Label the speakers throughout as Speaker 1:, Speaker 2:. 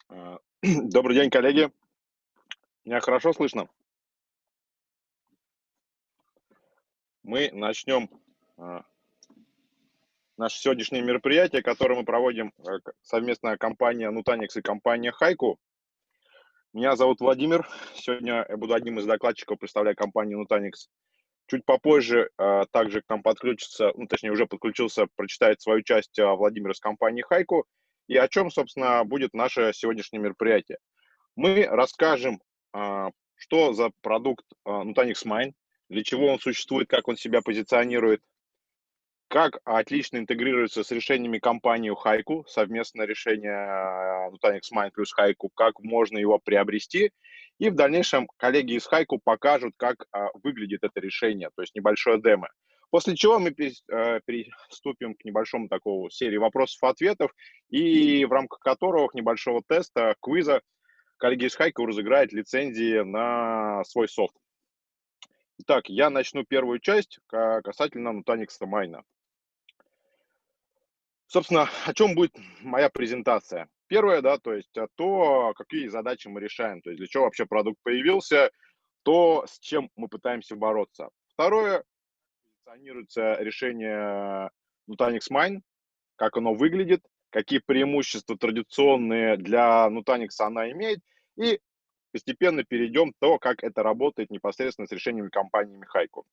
Speaker 1: Добрый день, коллеги. Меня хорошо слышно? Мы начнем а, наше сегодняшнее мероприятие, которое мы проводим совместная компания Nutanix и компания HYCU. Меня зовут Владимир. Сегодня я буду одним из докладчиков, представляя компанию Nutanix. Чуть попозже также к нам подключится, ну, точнее, уже подключился, прочитает свою часть Владимир из компании HYCU. И о чем, собственно, будет наше сегодняшнее мероприятие. Мы расскажем, что за продукт Nutanix Mine, для чего он существует, как он себя позиционирует, как отлично интегрируется с решениями компании HYCU, совместное решение Nutanix Mine плюс HYCU, как можно его приобрести. И в дальнейшем коллеги из HYCU покажут, как выглядит это решение, то есть небольшое демо. После чего мы переступим к небольшому такому серии вопросов-ответов, и в рамках которого небольшого теста, квиза, коллеги из HYCU разыграют лицензии на свой софт. Итак, я начну первую часть касательно Nutanix Mine. Собственно, о чем будет моя презентация? Первое, да, то есть то, какие задачи мы решаем, то есть для чего вообще продукт появился, то, с чем мы пытаемся бороться. Второе, позиционируется решение Nutanix Mine, как оно выглядит, какие преимущества традиционные для Nutanix она имеет, и постепенно перейдем к тому, как это работает непосредственно с решениями компаниями HYCU.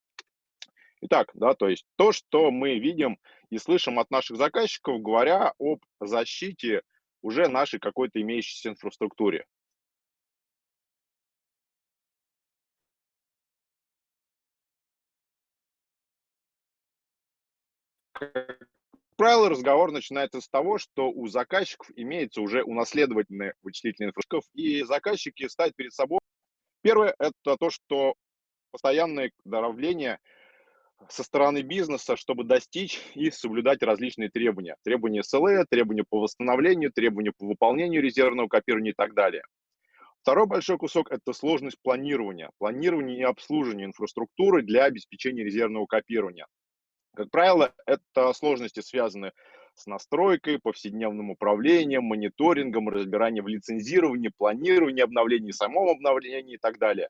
Speaker 1: Итак, да, то есть то, что мы видим и слышим от наших заказчиков, говоря об защите уже нашей какой-то имеющейся инфраструктуре. Как правило, разговор начинается с того, что у заказчиков имеется уже унаследовательная вычислительная инфраструктура, и заказчики ставят перед собой. Первое– это то, что постоянное давление со стороны бизнеса, чтобы достичь и соблюдать различные требования. Требования СЛЭ, требования по восстановлению, требования по выполнению резервного копирования и так далее. Второй большой кусок– это сложность планирования. Планирование и обслуживание инфраструктуры для обеспечения резервного копирования. Как правило, это сложности связаны с настройкой, повседневным управлением, мониторингом, разбиранием в лицензировании, планировании обновлений, самом обновлении и так далее.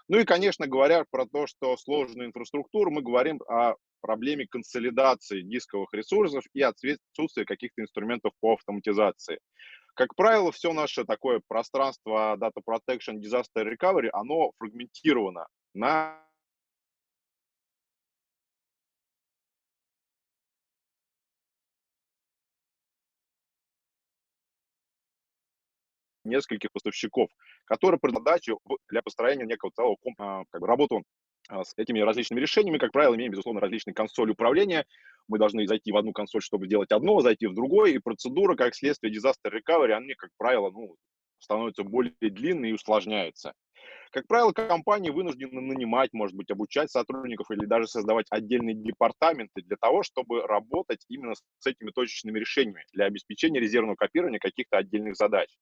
Speaker 1: Ну и, конечно, говоря про то, что сложную инфраструктуру, мы говорим о проблеме консолидации дисковых ресурсов и отсутствия каких-то инструментов по автоматизации. Как правило, все наше такое пространство Data Protection, Disaster Recovery, оно фрагментировано на нескольких поставщиков, которые предлагают задачу для построения некого целого как бы работу с этими различными решениями. Как правило, имеем, безусловно, различные консоли управления. Мы должны зайти в одну консоль, чтобы делать одно, зайти в другой, и процедура, как следствие disaster recovery, они, как правило, ну, становятся более длинные и усложняются. Как правило, компании вынуждены нанимать, может быть, обучать сотрудников или даже создавать отдельные департаменты для того, чтобы работать именно с этими точечными решениями для обеспечения резервного копирования каких-то отдельных задач.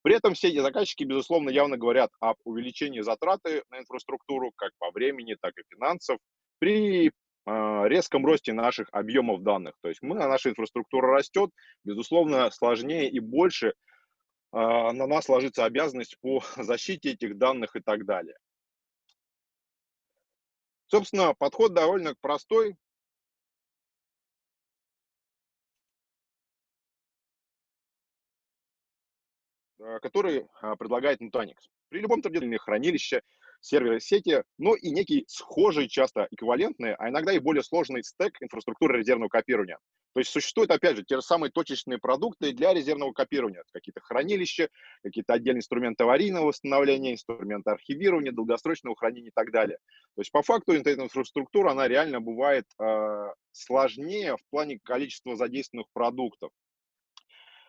Speaker 1: При этом все эти заказчики, безусловно, явно говорят об увеличении затраты на инфраструктуру как по времени, так и финансов при резком росте наших объемов данных. То есть наша инфраструктура растет, безусловно, сложнее и больше на нас ложится обязанность по защите этих данных и так далее. Собственно, подход довольно простой, который предлагает Nutanix. При любом традиционном хранилище, серверы сети, но и некий схожий, часто эквивалентный, а иногда и более сложный стек инфраструктуры резервного копирования. То есть существуют, опять же, те же самые точечные продукты для резервного копирования. Какие-то хранилища, какие-то отдельные инструменты аварийного восстановления, инструменты архивирования, долгосрочного хранения и так далее. То есть по факту эта инфраструктура, она реально бывает сложнее в плане количества задействованных продуктов.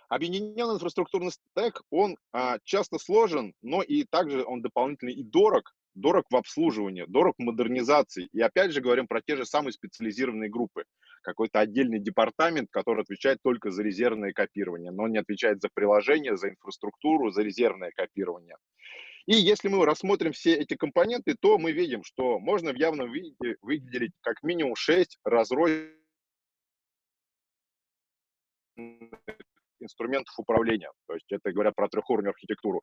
Speaker 1: Объединенный инфраструктурный стек, он часто сложен, но и также он дополнительный и дорог, дорог в обслуживании, дорог в модернизации. И опять же говорим про те же самые специализированные группы. Какой-то отдельный департамент, который отвечает только за резервное копирование, но не отвечает за приложение, за инфраструктуру, за резервное копирование. И если мы рассмотрим все эти компоненты, то мы видим, что можно в явном виде выделить как минимум 6 разрозненных инструментов управления. То есть это говоря про трехуровневую архитектуру.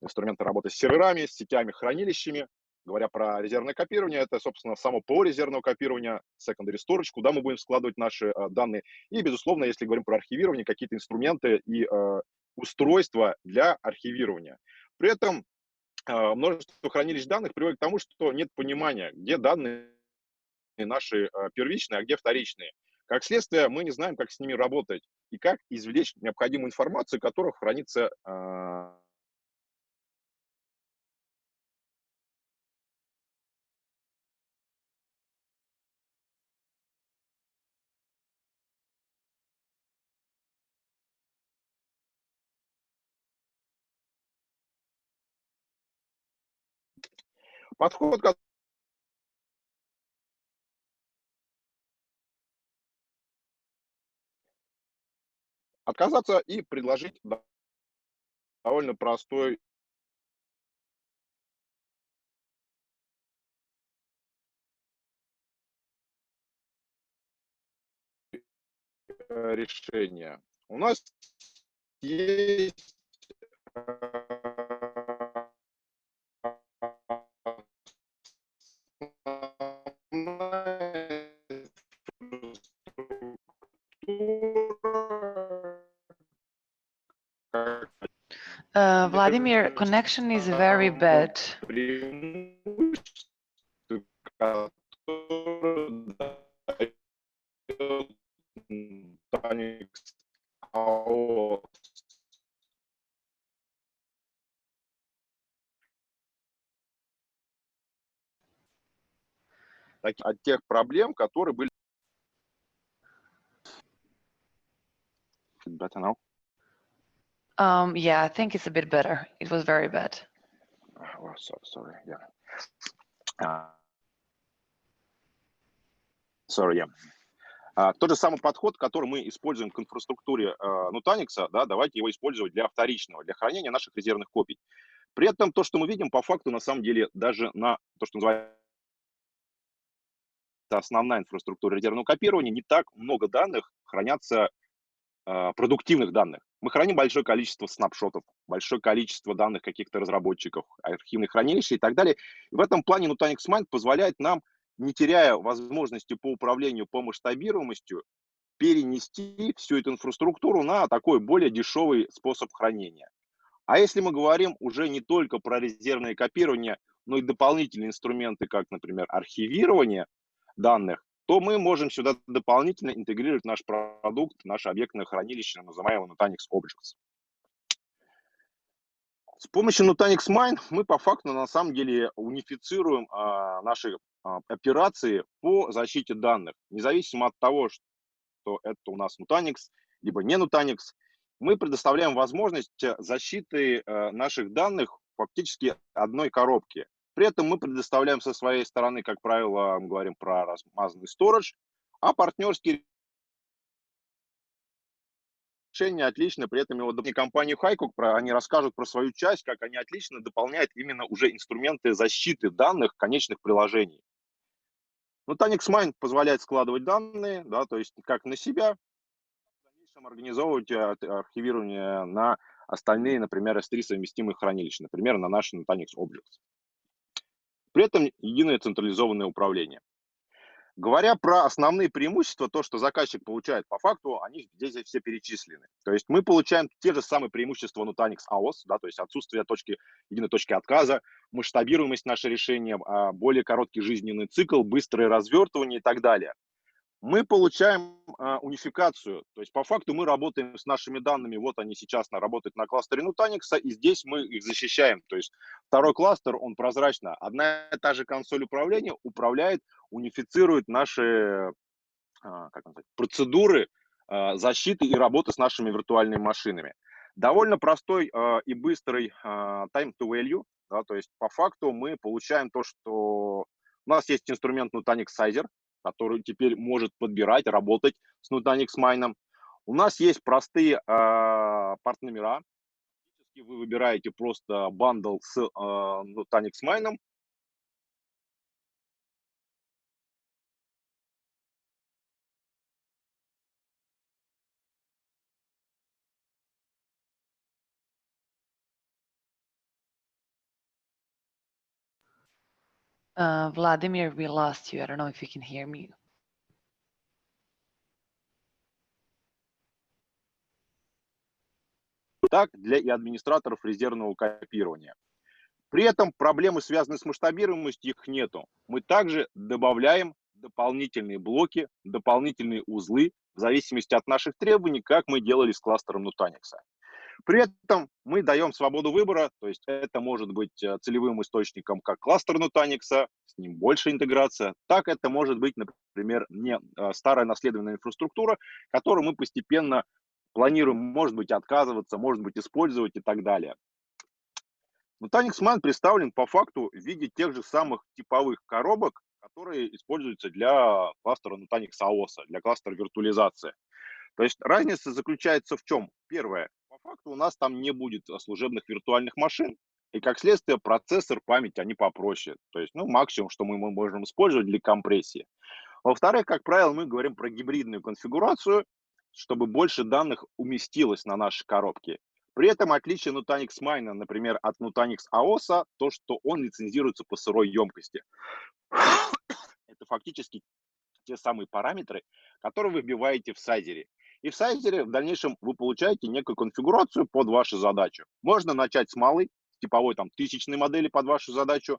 Speaker 1: Инструменты работы с серверами, с сетями, хранилищами. Говоря про резервное копирование, это, собственно, само ПО резервного копирования, secondary storage, куда мы будем складывать наши данные. И, безусловно, если говорим про архивирование, какие-то инструменты и устройства для архивирования. При этом множество хранилищ данных приводит к тому, что нет понимания, где данные наши первичные, а где вторичные. Как следствие, мы не знаем, как с ними работать и как извлечь необходимую информацию, которая хранится подход, отказаться и предложить довольно простой решение. У нас есть
Speaker 2: Vladimir, connection is very bad.
Speaker 1: От тех проблем, которые были. Better now?
Speaker 2: Yeah, I think it's a bit better. It was very bad.
Speaker 1: Oh, sorry, yeah. Sorry, yeah. Тот же самый подход, который мы используем к инфраструктуре Nutanix, да, давайте его использовать для вторичного, для хранения наших резервных копий. При этом то, что мы видим, по факту, на самом деле, даже на то, что называется основная инфраструктура резервного копирования, не так много данных хранятся, продуктивных данных. Мы храним большое количество снапшотов, большое количество данных каких-то разработчиков, архивных хранилищ и так далее. И в этом плане Nutanix Mine позволяет нам, не теряя возможности по управлению, по масштабируемости, перенести всю эту инфраструктуру на такой более дешевый способ хранения. А если мы говорим уже не только про резервное копирование, но и дополнительные инструменты, как, например, архивирование данных, то мы можем сюда дополнительно интегрировать наш продукт, наше объектное хранилище, называемое Nutanix Objects. С помощью Nutanix Mine мы по факту на самом деле унифицируем наши операции по защите данных, независимо от того, что это у нас Nutanix, либо не Nutanix. Мы предоставляем возможность защиты наших данных фактически одной коробки. При этом мы предоставляем со своей стороны, как правило, мы говорим про размазанный storage, а партнерские решения отлично, при этом его компанию HYCU, они расскажут про свою часть, как они отлично дополняют именно уже инструменты защиты данных конечных приложений. Nutanix Mine позволяет складывать данные, да, то есть как на себя, в дальнейшем организовывать архивирование на остальные, например, S3 совместимые хранилища, например, на наши Nutanix Objects. При этом единое централизованное управление. Говоря про основные преимущества, то, что заказчик получает по факту, они здесь все перечислены. То есть мы получаем те же самые преимущества Nutanix AOS, да, то есть отсутствие единой точки отказа, масштабируемость нашего решения, более короткий жизненный цикл, быстрое развертывание и так далее. Мы получаем унификацию, то есть по факту мы работаем с нашими данными, вот они сейчас работают на кластере Nutanix, и здесь мы их защищаем, то есть второй кластер, он прозрачно, одна и та же консоль управления управляет, унифицирует наши процедуры защиты и работы с нашими виртуальными машинами. Довольно простой и быстрый time to value, да, то есть по факту мы получаем то, что у нас есть инструмент Nutanix Sizer, который теперь может подбирать, работать с Nutanix Mine. У нас есть простые порт-номера. Вы выбираете просто бандл с Nutanix Mine,
Speaker 2: Vladimir, we lost you. I don't know if you can hear me.
Speaker 1: Так, для и администраторов резервного копирования. При этом проблемы, связанные с масштабируемостью, их нету. Мы также добавляем дополнительные блоки, дополнительные узлы в зависимости от наших требований, как мы делали с кластером Nutanix. При этом мы даем свободу выбора, то есть это может быть целевым источником как кластер Nutanix, с ним больше интеграция, так это может быть, например, не старая наследованная инфраструктура, которую мы постепенно планируем, может быть, отказываться, может быть, использовать и так далее. Nutanix Mine представлен по факту в виде тех же самых типовых коробок, которые используются для кластера Nutanix AOS, для кластера виртуализации. То есть разница заключается в чем? Первое. По факту у нас там не будет служебных виртуальных машин, и как следствие процессор, память, они попроще. То есть, максимум, что мы можем использовать для компрессии. Во-вторых, как правило, мы говорим про гибридную конфигурацию, чтобы больше данных уместилось на наши коробки. При этом отличие Nutanix Mine, например, от Nutanix AOS, то, что он лицензируется по сырой емкости. Это фактически те самые параметры, которые вы вбиваете в сайзере. И в сайзере в дальнейшем вы получаете некую конфигурацию под вашу задачу. Можно начать с малой, типовой тысячной модели под вашу задачу.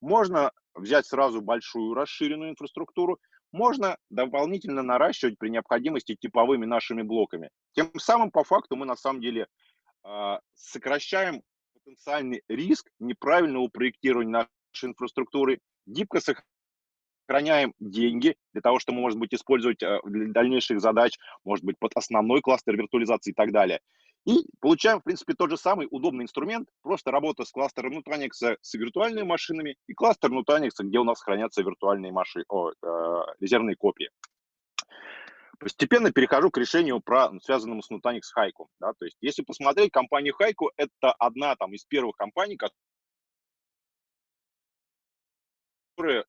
Speaker 1: Можно взять сразу большую расширенную инфраструктуру. Можно дополнительно наращивать при необходимости типовыми нашими блоками. Тем самым, по факту, мы на самом деле сокращаем потенциальный риск неправильного проектирования нашей инфраструктуры, гибко сохраняем деньги для того, чтобы, может быть, использовать для дальнейших задач, может быть, под основной кластер виртуализации и так далее. И получаем, в принципе, тот же самый удобный инструмент, просто работа с кластером Nutanix с виртуальными машинами и кластер Nutanix, где у нас хранятся виртуальные машины, резервные копии. Постепенно перехожу к решению, связанному с Nutanix HYCU. Да, то есть, если посмотреть, компания HYCU – это одна из первых компаний, которая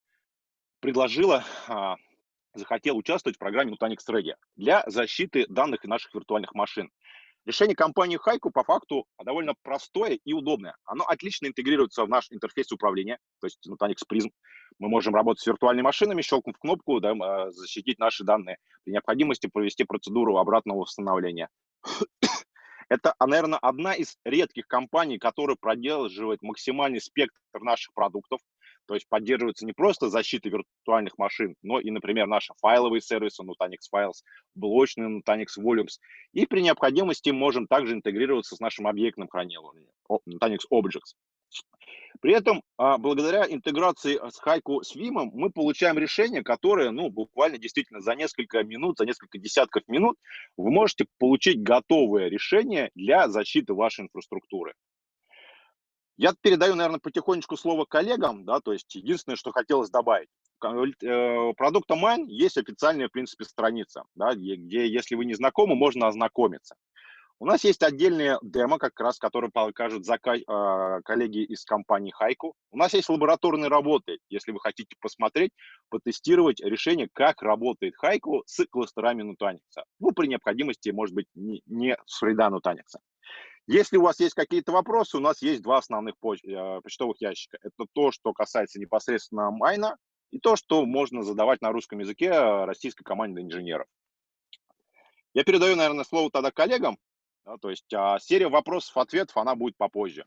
Speaker 1: захотела участвовать в программе Nutanix Ready для защиты данных наших виртуальных машин. Решение компании HYCU по факту довольно простое и удобное. Оно отлично интегрируется в наш интерфейс управления, то есть Nutanix Prism. Мы можем работать с виртуальными машинами, щелкнув кнопку, защитить наши данные, при необходимости провести процедуру обратного восстановления. Это, наверное, одна из редких компаний, которая поддерживает максимальный спектр наших продуктов. То есть поддерживается не просто защита виртуальных машин, но и, например, наши файловые сервисы Nutanix Files, блочные Nutanix Volumes. И при необходимости можем также интегрироваться с нашим объектным хранилищем Nutanix Objects. При этом, благодаря интеграции с HYCU с Vim, мы получаем решение, которое, буквально действительно за несколько минут, за несколько десятков минут вы можете получить готовое решение для защиты вашей инфраструктуры. Я передаю, наверное, потихонечку слово коллегам, да, то есть единственное, что хотелось добавить. Продукта Mine есть официальная, в принципе, страница, да, где, если вы не знакомы, можно ознакомиться. У нас есть отдельные демо, как раз, которые покажут коллеги из компании HYCU. У нас есть лабораторные работы, если вы хотите посмотреть, потестировать решение, как работает HYCU с кластерами Nutanix. При необходимости, может быть, не с вреда Nutanix. Если у вас есть какие-то вопросы, у нас есть два основных почтовых ящика. Это то, что касается непосредственно майна, и то, что можно задавать на русском языке российской команде инженеров. Я передаю, наверное, слово тогда коллегам. Да, то есть серия вопросов-ответов, она будет попозже.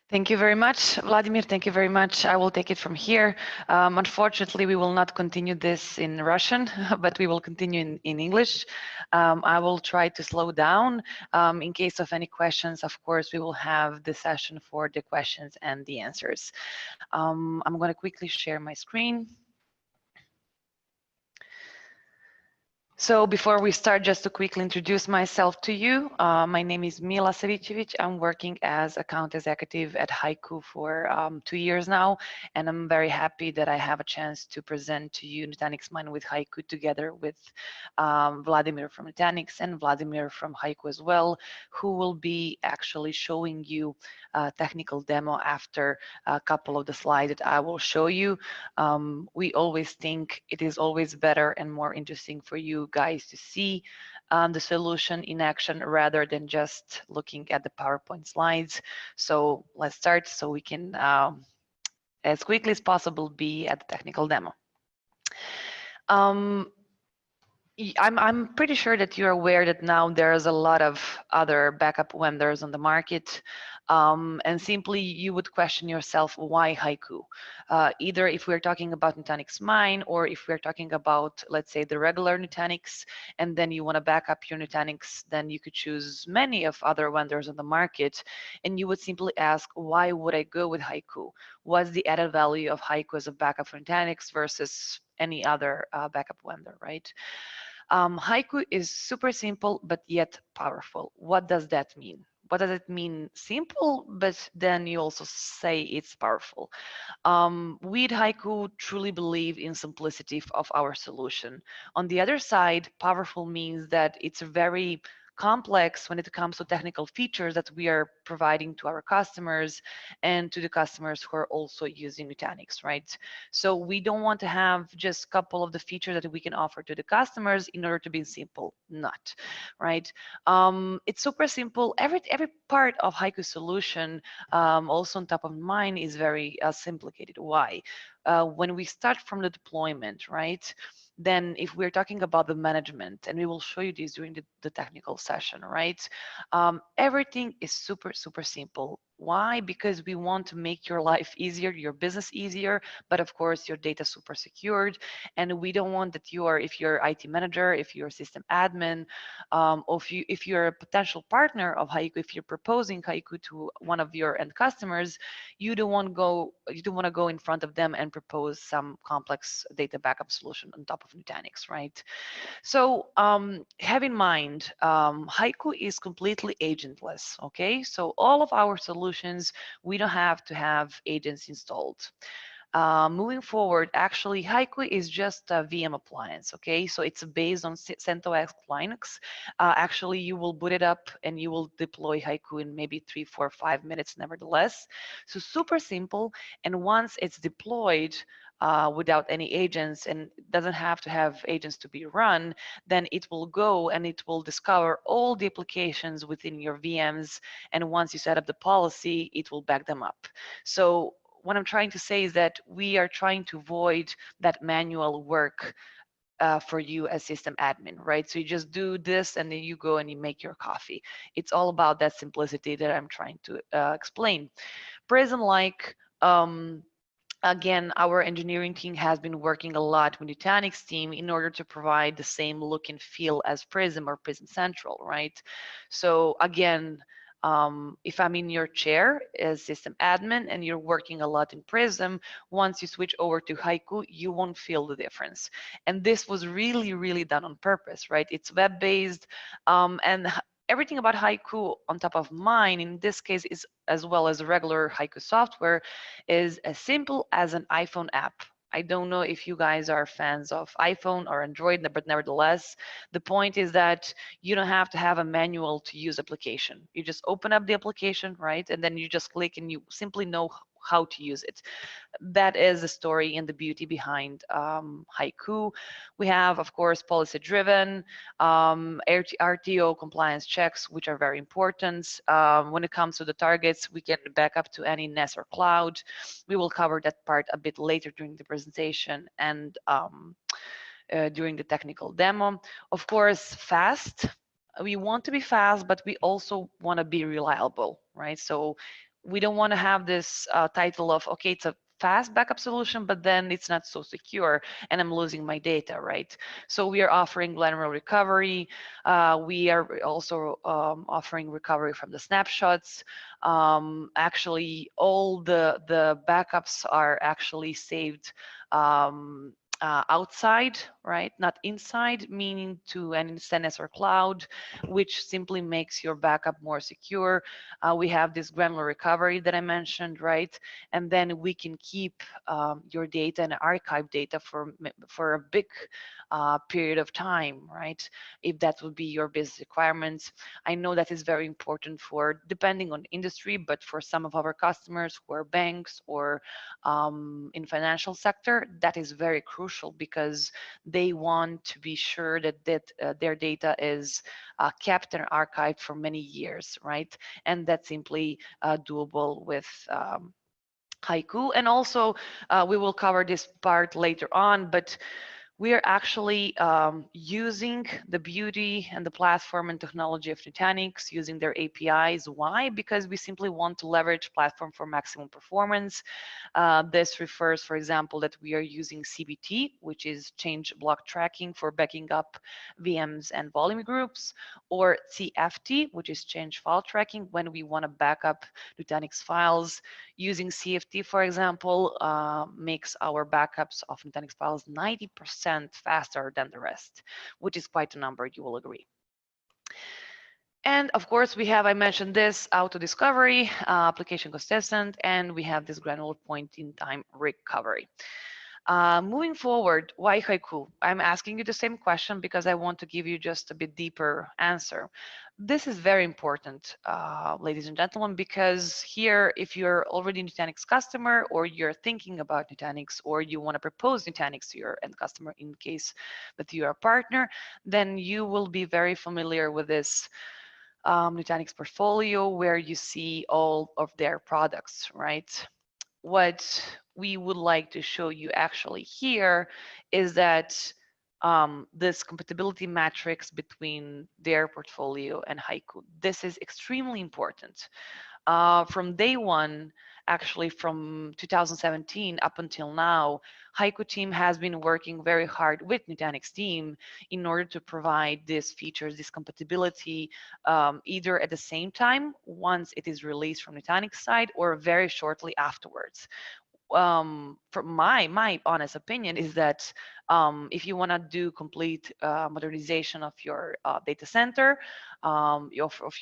Speaker 2: Thank you very much, Vladimir. Thank you very much. I will take it from here. Unfortunately, we will not continue this in Russian, but we will continue in English. I will try to slow down. In case of any questions, of course, we will have the session for the questions and the answers. I'm going to quickly share my screen. So before we start, just to quickly introduce myself to you, my name is Mila Savicevic. I'm working as account executive at HYCU for 2 years now, and I'm very happy that I have a chance to present to you Nutanix Mine with HYCU together with Vladimir from Nutanix and Vladimir from HYCU as well, who will be actually showing you a technical demo after a couple of the slides that I will show you. We always think it is always better and more interesting for you you guys to see the solution in action rather than just looking at the PowerPoint slides. So let's start so we can, as quickly as possible, be at the technical demo. I'm pretty sure that you're aware that now there's a lot of other backup vendors on the market, and simply you would question yourself, why HYCU? Either if we're talking about Nutanix Mine, or if we're talking about, let's say, the regular Nutanix, and then you want to back up your Nutanix, then you could choose many of other vendors on the market, and you would simply ask, why would I go with HYCU? What's the added value of HYCU as a backup for Nutanix versus any other backup vendor, right? HYCU is super simple, but yet powerful. What does that mean? What does it mean? Simple, but then you also say it's powerful. We at HYCU truly believe in simplicity of our solution. On the other side, powerful means that it's very complex when it comes to technical features that we are providing to our customers and to the customers who are also using Nutanix, right? So we don't want to have just a couple of the features that we can offer to the customers in order to be simple, not, right? It's super simple. Every part of HYCU solution, also on top of mine, is very simplified. Why? When we start from the deployment, right? Then if we're talking about the management, and we will show you this during the technical session, right? Everything is super, super simple. Why? Because we want to make your life easier, your business easier, but of course your data super secured. And we don't want that you are, if you're IT manager, if you're system admin, or if you're a potential partner of HYCU, if you're proposing HYCU to one of your end customers, you don't want to go in front of them and propose some complex data backup solution on top of Nutanix, right? So have in mind, HYCU is completely agentless, okay? So all of our solutions, we don't have to have agents installed. Moving forward, actually, HYCU is just a VM appliance, okay? So it's based on CentOS Linux. Actually, you will boot it up and you will deploy HYCU in maybe 3, 4, 5 minutes nevertheless. So super simple. And once it's deployed, without any agents, and doesn't have to have agents to be run, then it will go and it will discover all the applications within your VMs. And once you set up the policy, it will back them up. So what I'm trying to say is that we are trying to avoid that manual work for you as system admin, right? So you just do this and then you go and you make your coffee. It's all about that simplicity that I'm trying to explain. Prism-like, again, our engineering team has been working a lot with Nutanix team in order to provide the same look and feel as Prism or Prism Central, right? So again, if I'm in your chair as system admin and you're working a lot in Prism, once you switch over to HYCU, you won't feel the difference. And this was really, really done on purpose, right? It's web-based, and everything about HYCU on top of mine, in this case, is as well as regular HYCU software, is as simple as an iPhone app. I don't know if you guys are fans of iPhone or Android, but nevertheless, the point is that you don't have to have a manual to use application. You just open up the application, right? And then you just click and you simply know how to use it. That is the story and the beauty behind HYCU. We have, of course, policy-driven, RTO compliance checks, which are very important. When it comes to the targets, we can back up to any NAS or cloud. We will cover that part a bit later during the presentation and during the technical demo. Of course, fast. We want to be fast, but we also want to be reliable, right? So we don't want to have this title of, okay, it's a fast backup solution, but then it's not so secure and I'm losing my data, right? So we are offering lateral recovery. We are also offering recovery from the snapshots. Actually, all the backups are actually saved outside, right? Not inside, meaning to an NAS or cloud, which simply makes your backup more secure. We have this granular recovery that I mentioned, right? And then we can keep your data and archive data for a big period of time, right? If that would be your business requirements. I know that is very important for, depending on industry, but for some of our customers who are banks or in financial sector, that is very crucial crucial because they want to be sure that their data is kept and archived for many years, right? And that's simply doable with HYCU. And also, we will cover this part later on, but we are actually using the beauty and the platform and technology of Nutanix, using their APIs. Why? Because we simply want to leverage platform for maximum performance. This refers, for example, that we are using CBT, which is change block tracking for backing up VMs and volume groups, or CFT, which is change file tracking when we want to back up Nutanix files. Using CFT, for example, makes our backups of Nutanix files 90% faster than the rest, which is quite a number, you will agree. And of course, we have, I mentioned this, auto discovery, application consistent, and we have this granular point in time recovery. Moving forward, why HYCU? I'm asking you the same question because I want to give you just a bit deeper answer. This is very important, ladies and gentlemen, because here, if you're already a Nutanix customer or you're thinking about Nutanix or you want to propose Nutanix to your end customer in case that you are a partner, then you will be very familiar with this Nutanix portfolio where you see all of their products, right? What we would like to show you actually here is that this compatibility matrix between their portfolio and HYCU. This is extremely important. From day one, actually from 2017 up until now, HYCU team has been working very hard with Nutanix team in order to provide these features, this compatibility, either at the same time, once it is released from Nutanix side, or very shortly afterwards. From my honest opinion is that if you want to do complete modernization of your data center, of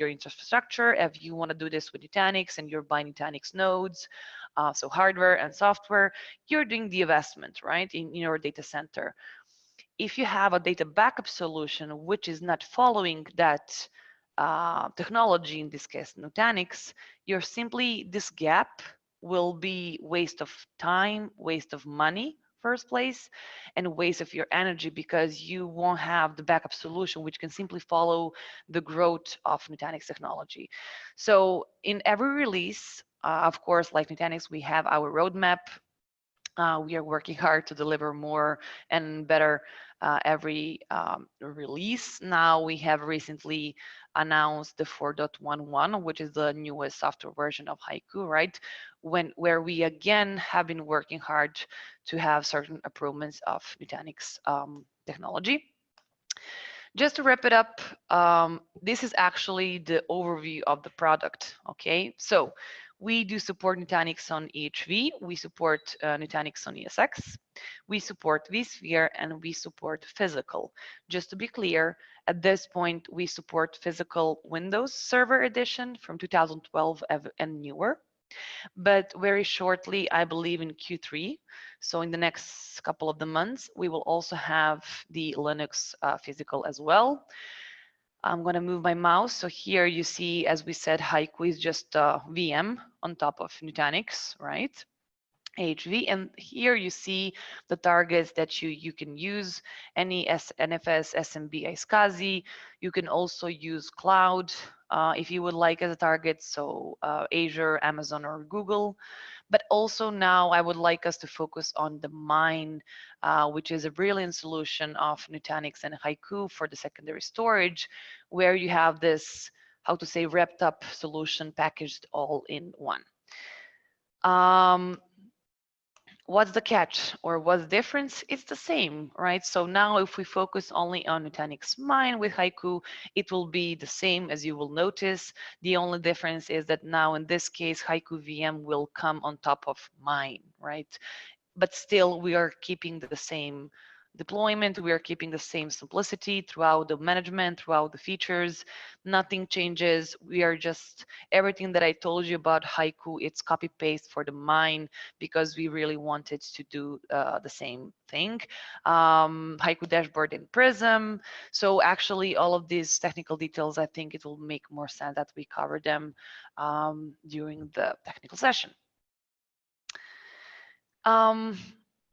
Speaker 2: your infrastructure, if you want to do this with Nutanix and you're buying Nutanix nodes, so hardware and software, you're doing the investment, right, in your data center. If you have a data backup solution which is not following that technology, in this case Nutanix, you're simply, this gap will be waste of time, waste of money, first place, and waste of your energy because you won't have the backup solution which can simply follow the growth of Nutanix technology. So in every release, of course, like Nutanix, we have our roadmap. We are working hard to deliver more and better every release. Now we have recently announced the 4.11, which is the newest software version of HYCU, right? Where we again have been working hard to have certain improvements of Nutanix technology. Just to wrap it up, this is actually the overview of the product, okay? So we do support Nutanix on EHV, we support Nutanix on ESX, we support vSphere, and we support physical. Just to be clear, at this point, we support physical Windows Server Edition from 2012 and newer. But very shortly, I believe in Q3, so in the next couple of the months, we will also have the Linux physical as well. I'm going to move my mouse. So here you see, as we said, HYCU is just a VM on top of Nutanix, right? HV, and here you see the targets that you can use, any NFS, SMB, iSCSI. You can also use cloud if you would like as a target, so Azure, Amazon, or Google. But also now I would like us to focus on the Mine, which is a brilliant solution of Nutanix and HYCU for the secondary storage, where you have this, how to say, wrapped up solution packaged all in one. What's the catch or what's the difference? It's the same, right? So now if we focus only on Nutanix Mine with HYCU, it will be the same, as you will notice. The only difference is that now in this case, HYCU VM will come on top of Mine, right? But still we are keeping the same deployment, we are keeping the same simplicity throughout the management, throughout the features. Nothing changes. We are just, everything that I told you about HYCU, it's copy paste for the Mine because we really wanted to do the same thing. HYCU dashboard in Prism. So actually all of these technical details, I think it will make more sense that we cover them during the technical session.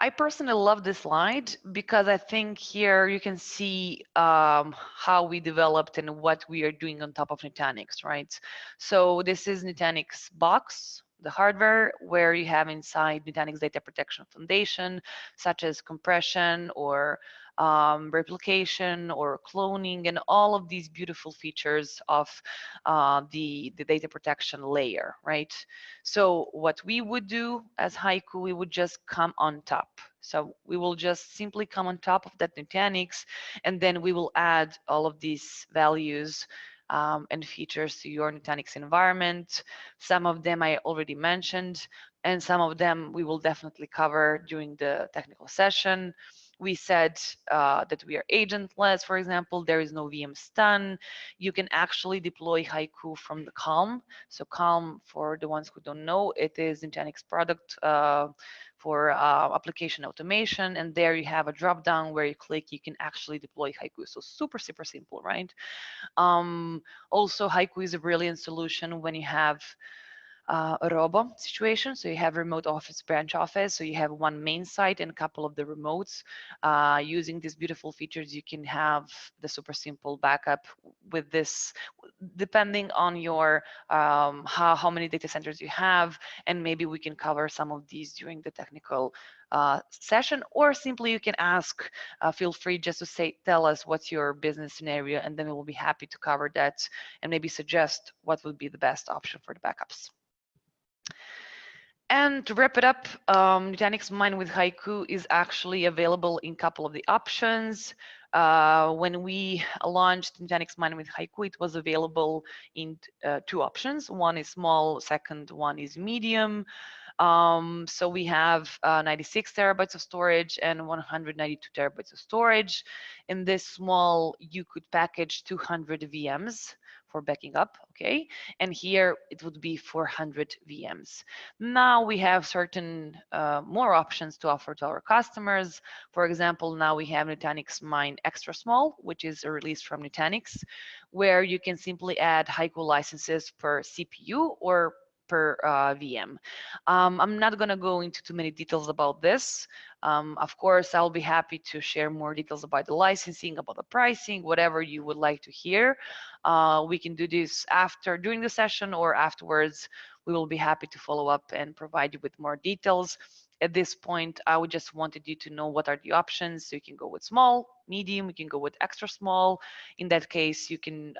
Speaker 2: I personally love this slide because I think here you can see how we developed and what we are doing on top of Nutanix, right? So this is Nutanix box, the hardware, where you have inside Nutanix Data Protection Foundation, such as compression or replication or cloning and all of these beautiful features of the data protection layer, right? So what we would do as HYCU, we would just come on top. So we will just simply come on top of that Nutanix, and then we will add all of these values and features to your Nutanix environment. Some of them I already mentioned, and some of them we will definitely cover during the technical session. We said that we are agentless, for example, there is no VM stun. You can actually deploy HYCU from the Calm. So Calm, for the ones who don't know, it is Nutanix product for application automation. And there you have a drop down where you click, you can actually deploy HYCU. So super, super simple, right? Also, HYCU is a brilliant solution when you have a robo situation. So you have remote office, branch office. So you have one main site and a couple of the remotes. Using these beautiful features, you can have the super simple backup with this, depending on your how many data centers you have, and maybe we can cover some of these during the technical session, or simply you can ask, feel free just to say, tell us what's your business scenario, and then we will be happy to cover that and maybe suggest what would be the best option for the backups. And to wrap it up, Nutanix Mine with HYCU is actually available in a couple of the options. When we launched Nutanix Mine with HYCU, it was available in two options. One is small, second one is medium. So we have 96 terabytes of storage and 192 terabytes of storage. In this small, you could package 200 VMs for backing up, okay? And here it would be 400 VMs. Now we have certain more options to offer to our customers. For example, now we have Nutanix Mine Extra Small, which is a release from Nutanix, where you can simply add HYCU licenses per CPU or per VM. I'm not going to go into too many details about this. Of course, I'll be happy to share more details about the licensing, about the pricing, whatever you would like to hear. We can do this during the session or afterwards. We will be happy to follow up and provide you with more details. At this point, I would just wanted you to know what are the options. So you can go with small, medium, you can go with extra small. In that case, you can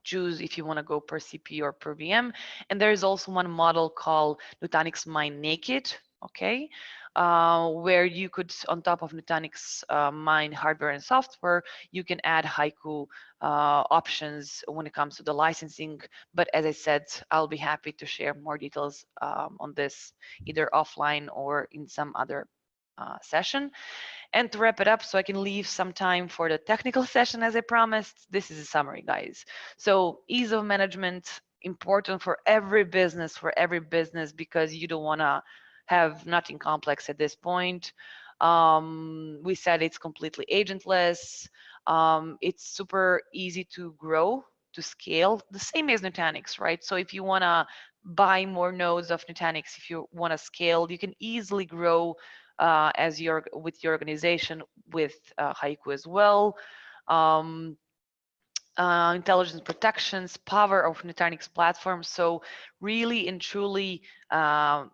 Speaker 2: choose if you want to go per CPU or per VM. And there is also one model called Nutanix Mine Naked, okay, where you could, on top of Nutanix Mine hardware and software, you can add HYCU options when it comes to the licensing. But as I said, I'll be happy to share more details on this either offline or in some other session. And to wrap it up, so I can leave some time for the technical session as I promised, this is a summary, guys. So ease of management, important for every business, because you don't want to have nothing complex at this point. We said it's completely agentless. It's super easy to grow, to scale, the same as Nutanix, right? So if you want to buy more nodes of Nutanix, if you want to scale, you can easily grow with your organization with HYCU as well. Intelligence protections, power of Nutanix platform. So really and truly,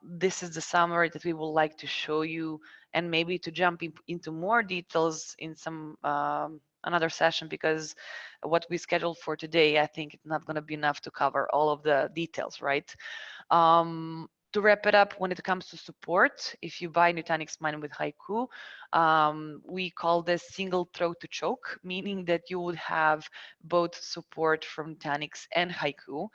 Speaker 2: this is the summary that we would like to show you, and maybe to jump into more details in some another session, because what we scheduled for today, I think it's not going to be enough to cover all of the details, right? To wrap it up, when it comes to support, if you buy Nutanix Mine with HYCU, we call this single throat to choke, meaning that you would have both support from Nutanix and HYCU,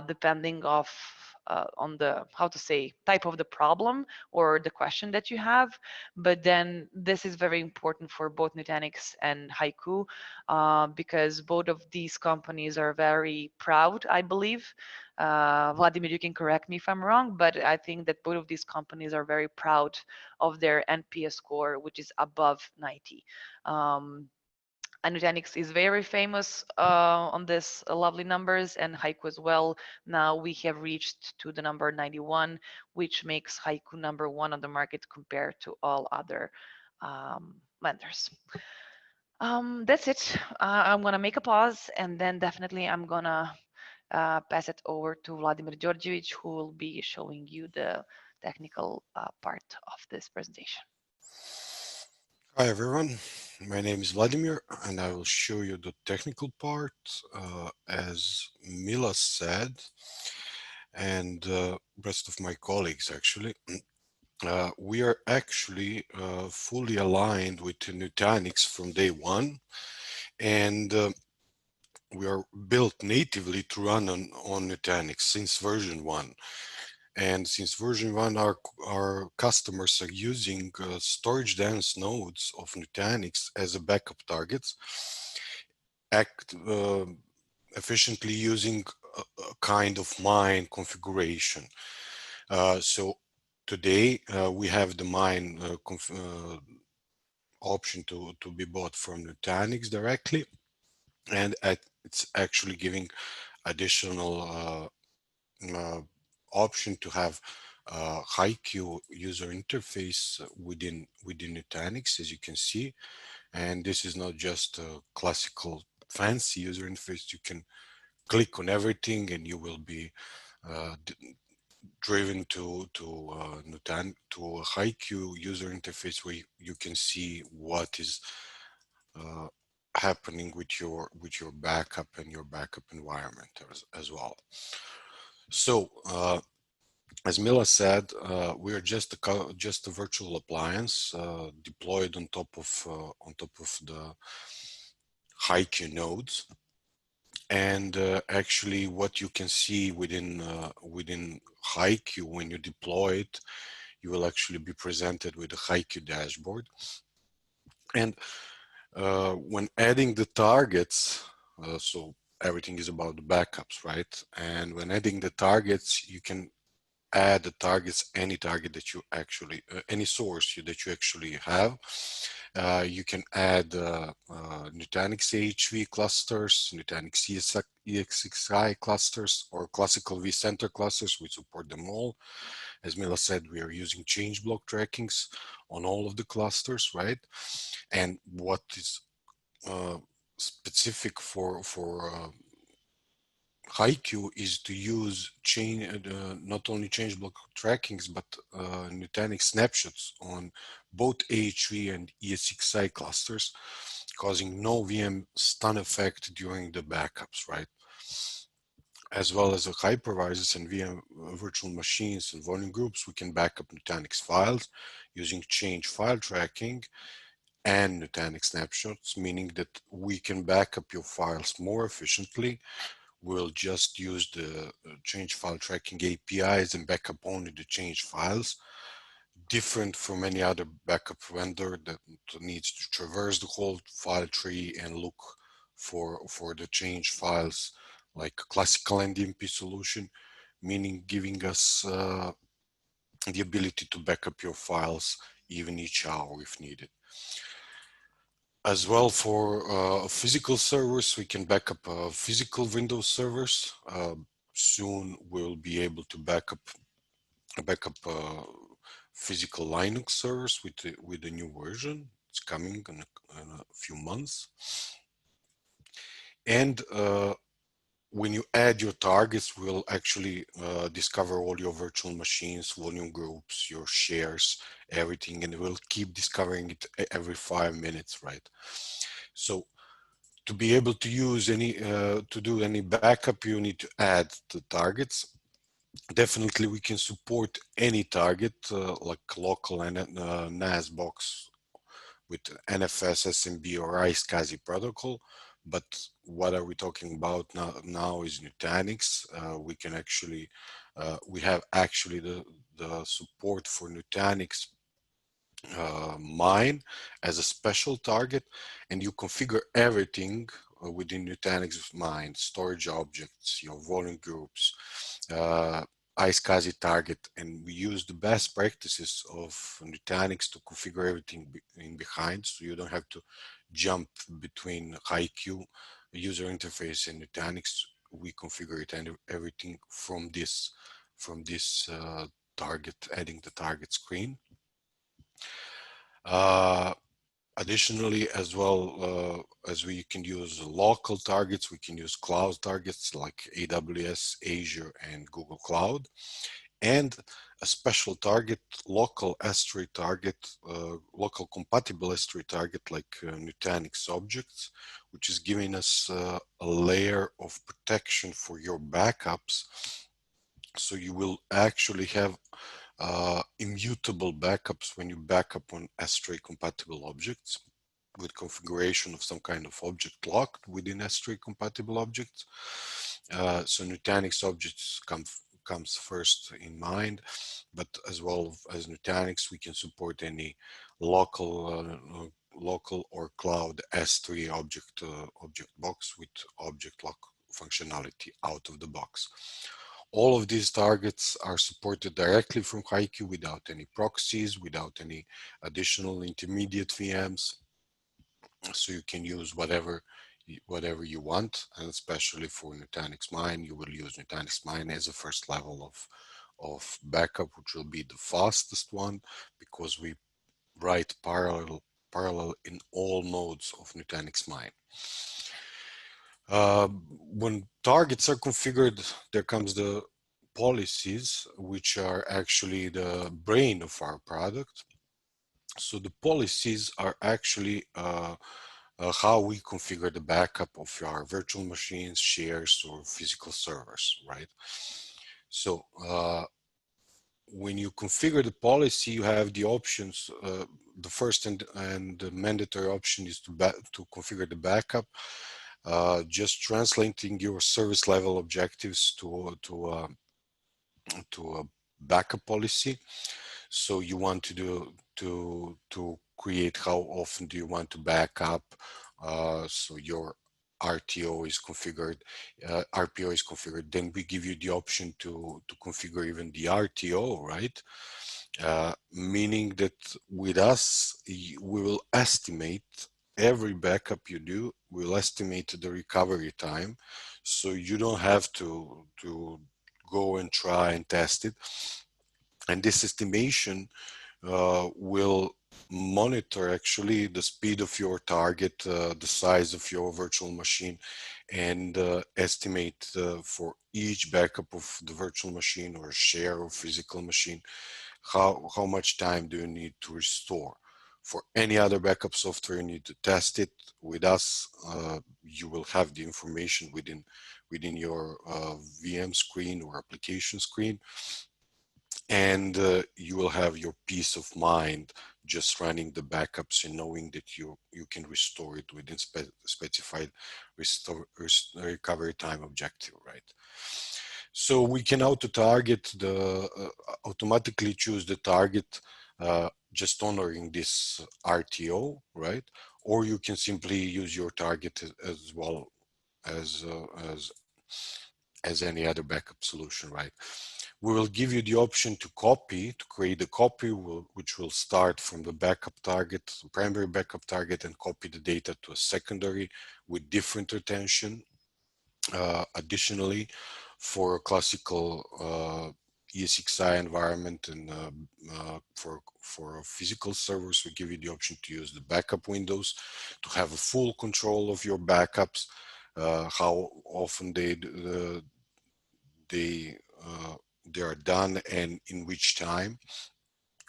Speaker 2: depending on the, how to say, type of the problem or the question that you have. But then this is very important for both Nutanix and HYCU, because both of these companies are very proud, I believe. Vladimir, you can correct me if I'm wrong, but I think that both of these companies are very proud of their NPS score, which is above 90. And Nutanix is very famous on this lovely numbers, and HYCU as well. Now we have reached to the number 91, which makes HYCU number 1 on the market compared to all other vendors. That's it. I'm gonna make a pause, and then definitely I'm gonna pass it over to Vladimir Georgievich, who will be showing you the technical part of this presentation.
Speaker 3: Hi everyone, my name is Vladimir and I will show you the technical part. As Mila said, and rest of my colleagues actually, we are actually fully aligned with Nutanix from day one, and we are built natively to run on Nutanix since version 1. And since version 1, our customers are using storage dense nodes of Nutanix as a backup targets, efficiently using a kind of mine configuration. So today we have the mine option to be bought from Nutanix directly, and it's actually giving additional option to have HYCU user interface within Nutanix, as you can see. And this is not just a classical fancy user interface. You can click on everything and you will be driven to a HYCU user interface where you can see what is happening with your backup and your backup environment as well. So as Mila said, we are just a virtual appliance deployed on top of the HYCU nodes. And actually, what you can see within HYCU when you deploy it, you will actually be presented with a HYCU dashboard. And when adding the targets, so everything is about the backups, right? And when adding the targets, you can add the targets, any target that you actually, any source that you actually have. You can add Nutanix AHV clusters, Nutanix EXXI clusters, or classical vCenter clusters. We support them all. As Mila said, we are using change block trackings on all of the clusters, right? And what is specific for HYCU is to use not only change block trackings, but Nutanix snapshots on both AHV and ESXi clusters, causing no VM stun effect during the backups, right? As well as the hypervisors and VM virtual machines and volume groups, we can back up Nutanix files using change file tracking and Nutanix snapshots, meaning that we can back up your files more efficiently. We'll just use the change file tracking APIs and backup only the change files, different from any other backup vendor that needs to traverse the whole file tree and look for the change files like a classical NDMP solution, meaning giving us the ability to back up your files even each hour if needed. As well, for physical servers, we can back up physical Windows servers. Soon we'll be able to back up physical Linux servers with the new version. It's coming in a few months. And when you add your targets, we'll actually discover all your virtual machines, volume groups, your shares, everything, and we'll keep discovering it every 5 minutes, right? So to be able to use to do any backup, you need to add the targets. Definitely, we can support any target like local and NAS box with NFS, SMB, or HYCU protocol. But what are we talking about now is Nutanix. We can actually, we have actually the support for Nutanix Mine as a special target, and you configure everything within Nutanix Mine, storage objects, your volume groups, HYCU target, and we use the best practices of Nutanix to configure everything in behind, so you don't have to jump between HYCU user interface and Nutanix. We configure it and everything from this target, adding the target screen. Additionally, as well as we can use local targets, we can use cloud targets like AWS, Azure, and Google Cloud, and a special target, local S3 target, local compatible S3 target like Nutanix objects, which is giving us a layer of protection for your backups. So you will actually have immutable backups when you back up on S3 compatible objects with configuration of some kind of object locked within S3 compatible objects. So Nutanix objects comes first in mind, but as well as Nutanix, we can support any local or cloud S3 object box with object lock functionality out of the box. All of these targets are supported directly from HYCU without any proxies, without any additional intermediate VMs. So you can use whatever you want, and especially for Nutanix Mine, you will use Nutanix Mine as a first level of backup, which will be the fastest one because we write parallel in all nodes of Nutanix Mine. When targets are configured, there comes the policies, which are actually the brain of our product. So the policies are actually how we configure the backup of our virtual machines, shares, or physical servers, right? So when you configure the policy, you have the options. The first and the mandatory option is to configure the backup, just translating your service level objectives to a backup policy. So you want to do to create how often do you want to back up. So your RTO is configured, RPO is configured. Then we give you the option to configure even the RTO, right? Meaning that with us, we will estimate every backup you do. We'll estimate the recovery time, so you don't have to go and try and test it. And this estimation will monitor actually the speed of your target, the size of your virtual machine, and estimate for each backup of the virtual machine or share or physical machine, how much time do you need to restore. For any other backup software, you need to test it. With us, you will have the information within your VM screen or application screen, and you will have your peace of mind just running the backups and knowing that you can restore it within specified recovery time objective, right? So we can auto-target automatically choose the target just honoring this RTO, right? Or you can simply use your target as well as any other backup solution, right? We will give you the option to create a copy, which will start from the backup target, primary backup target, and copy the data to a secondary with different retention. Additionally, for a classical ESXi environment and for physical servers, we give you the option to use the backup windows to have a full control of your backups, how often they are done and in which time,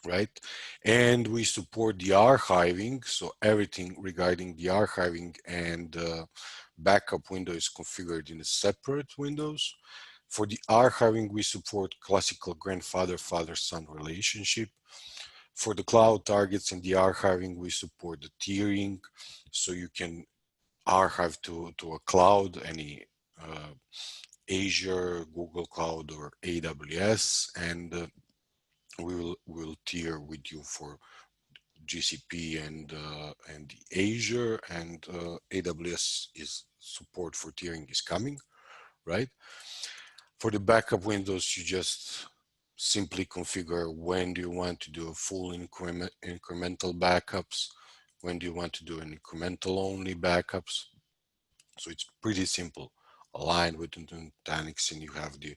Speaker 3: right? And we support the archiving, so everything regarding the archiving and backup window is configured in a separate windows. For the archiving, we support classical grandfather-father-son relationship. For the cloud targets and the archiving, we support the tiering, so you can archive to a cloud, any Azure, Google Cloud, or AWS, and we will tier with you for GCP and the Azure, and AWS is support for tiering is coming, right? For the backup windows, you just simply configure when do you want to do a full incremental backups, When do you want to do an incremental only backups? So it's pretty simple, aligned with Nutanix, and you have the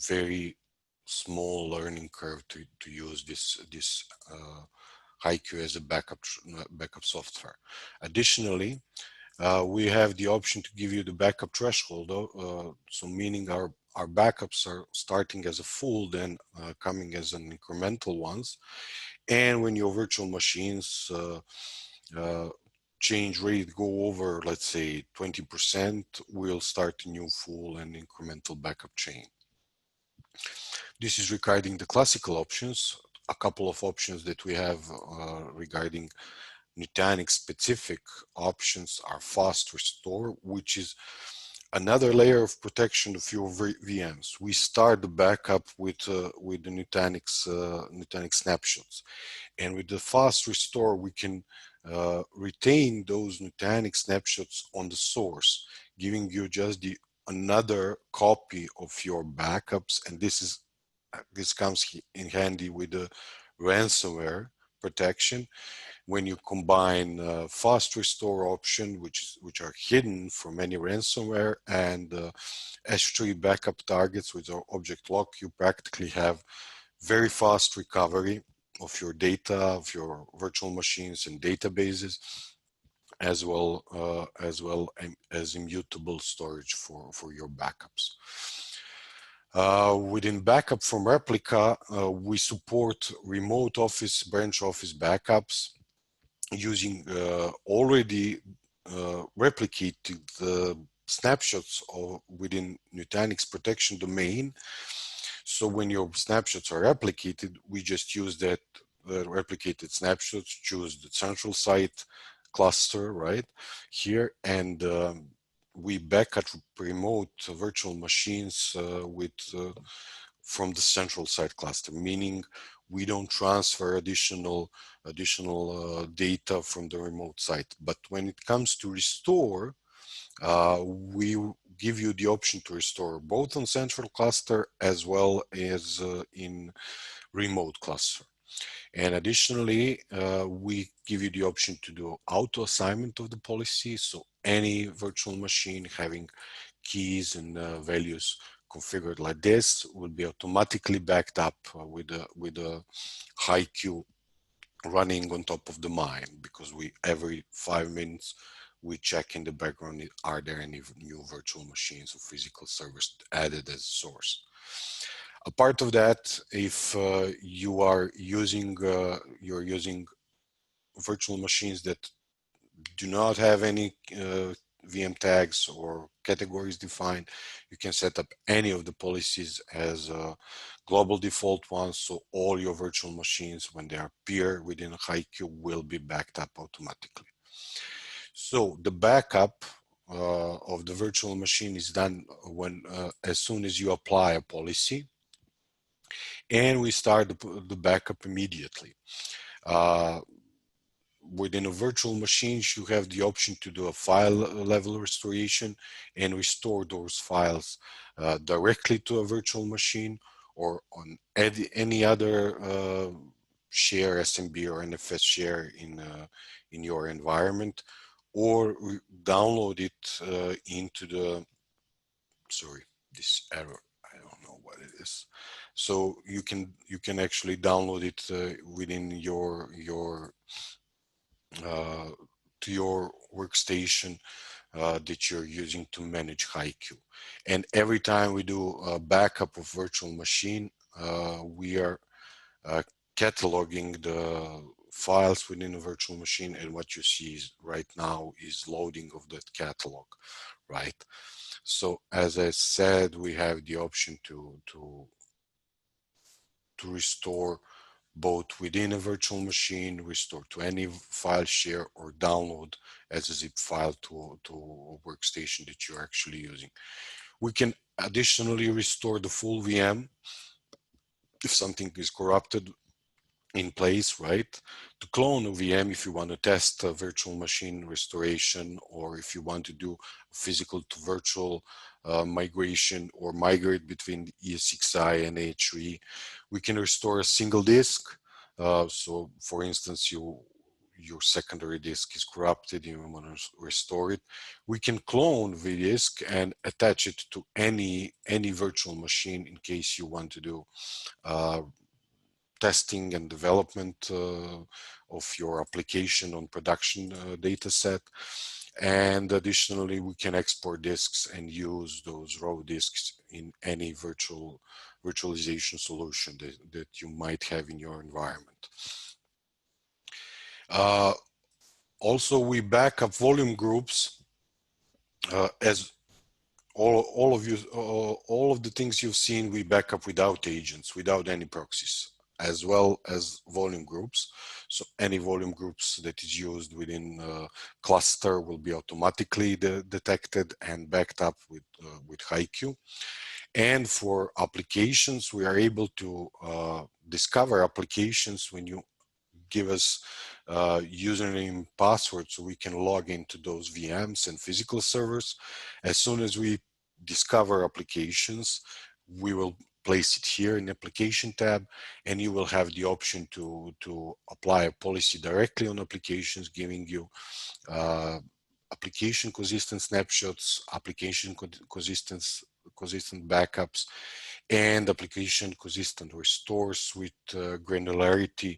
Speaker 3: very small learning curve to use this HYCU as a backup software. Additionally, we have the option to give you the backup threshold, so meaning our backups are starting as a full, then coming as an incremental ones. And when your virtual machines change rate go over, let's say 20%, we'll start a new full and incremental backup chain. This is regarding the classical options. A couple of options that we have regarding Nutanix specific options are fast restore, which is another layer of protection of your VMs. We start the backup with the Nutanix snapshots, and with the fast restore, we can retain those Nutanix snapshots on the source, giving you just another copy of your backups. And this comes in handy with the ransomware protection. When you combine fast restore option, which are hidden from any ransomware, and S3 backup targets with our object lock, you practically have very fast recovery of your data, of your virtual machines and databases, as well as immutable storage for your backups. Within backup from replica, we support remote office, branch office backups using already replicated snapshots within Nutanix protection domain. So when your snapshots are replicated, we just use that replicated snapshots, choose the central site cluster right here, and we backup remote virtual machines from the central site cluster, meaning we don't transfer additional data from the remote site. But when it comes to restore, we give you the option to restore both on central cluster as well as in remote cluster. And additionally, we give you the option to do auto assignment of the policy. So any virtual machine having keys and values configured like this will be automatically backed up with a HYCU running on top of the mine, because every 5 minutes we check in the background, are there any new virtual machines or physical servers added as a source. A part of that, if you're using virtual machines that do not have any VM tags or categories defined, you can set up any of the policies as global default ones. So all your virtual machines, when they appear within a HYCU, will be backed up automatically. So the backup of the virtual machine is done when as soon as you apply a policy, and we start the backup immediately. Within a virtual machines, you have the option to do a file level restoration and restore those files directly to a virtual machine or on any other share, SMB or NFS share in your environment, or download it into the, sorry, this error, I don't know what it is. So you can actually download it within your to your workstation that you're using to manage HYCU. And every time we do a backup of virtual machine, we are cataloging the files within a virtual machine, and what you see right now is loading of that catalog, right? So as I said, we have the option to restore both within a virtual machine, restore to any file share, or download as a zip file to a workstation that you're actually using. We can additionally restore the full VM if something is corrupted in place, right? To clone a VM if you want to test a virtual machine restoration, or if you want to do physical to virtual migration, or migrate between ESXi and H3. We can restore a single disk. So for instance, you your secondary disk is corrupted, you want to restore it, we can clone vdisk and attach it to any virtual machine in case you want to do testing and development of your application on production data set. And additionally, we can export disks and use those raw disks in any virtualization solution that you might have in your environment. Also, we back up volume groups as all of the things you've seen. We back up without agents, without any proxies, as well as volume groups. So any volume groups that is used within a cluster will be automatically detected and backed up with HYCU. And for applications, we are able to discover applications when you give us username and password, so we can log into those VMs and physical servers. As soon as we discover applications, we will place it here in the application tab, and you will have the option to apply a policy directly on applications, giving you application consistent snapshots, application consistent backups, and application consistent restores with granularity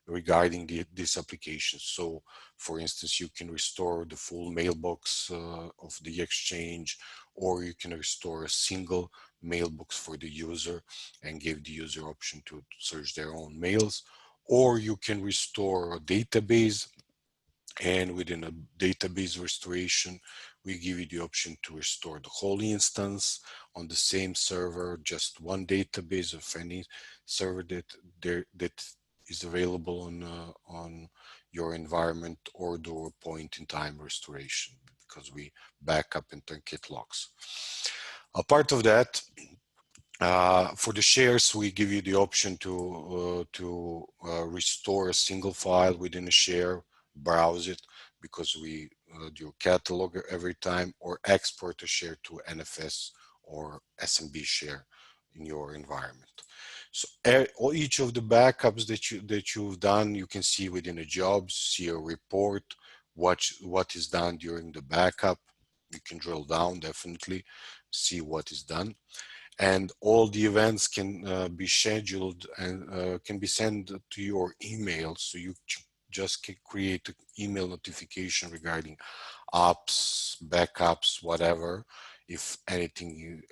Speaker 3: regarding this application. So for instance, you can restore the full mailbox of the exchange, or you can restore a single mailbox for the user and give the user option to search their own mails, or you can restore a database, and within a database restoration, we give you the option to restore the whole instance on the same server, just one database of any server that is available on your environment, or do a point-in-time restoration, because we back up in truncate logs. Apart of that, for the shares, we give you the option to restore a single file within a share, browse it, because we do catalog every time, or export a share to NFS or SMB share in your environment. So each of the backups that you've done, you can see within a job, see a report, what is done during the backup. You can drill down, definitely see what is done. And all the events can be scheduled and can be sent to your email. So you just can create an email notification regarding apps, backups, whatever. If anything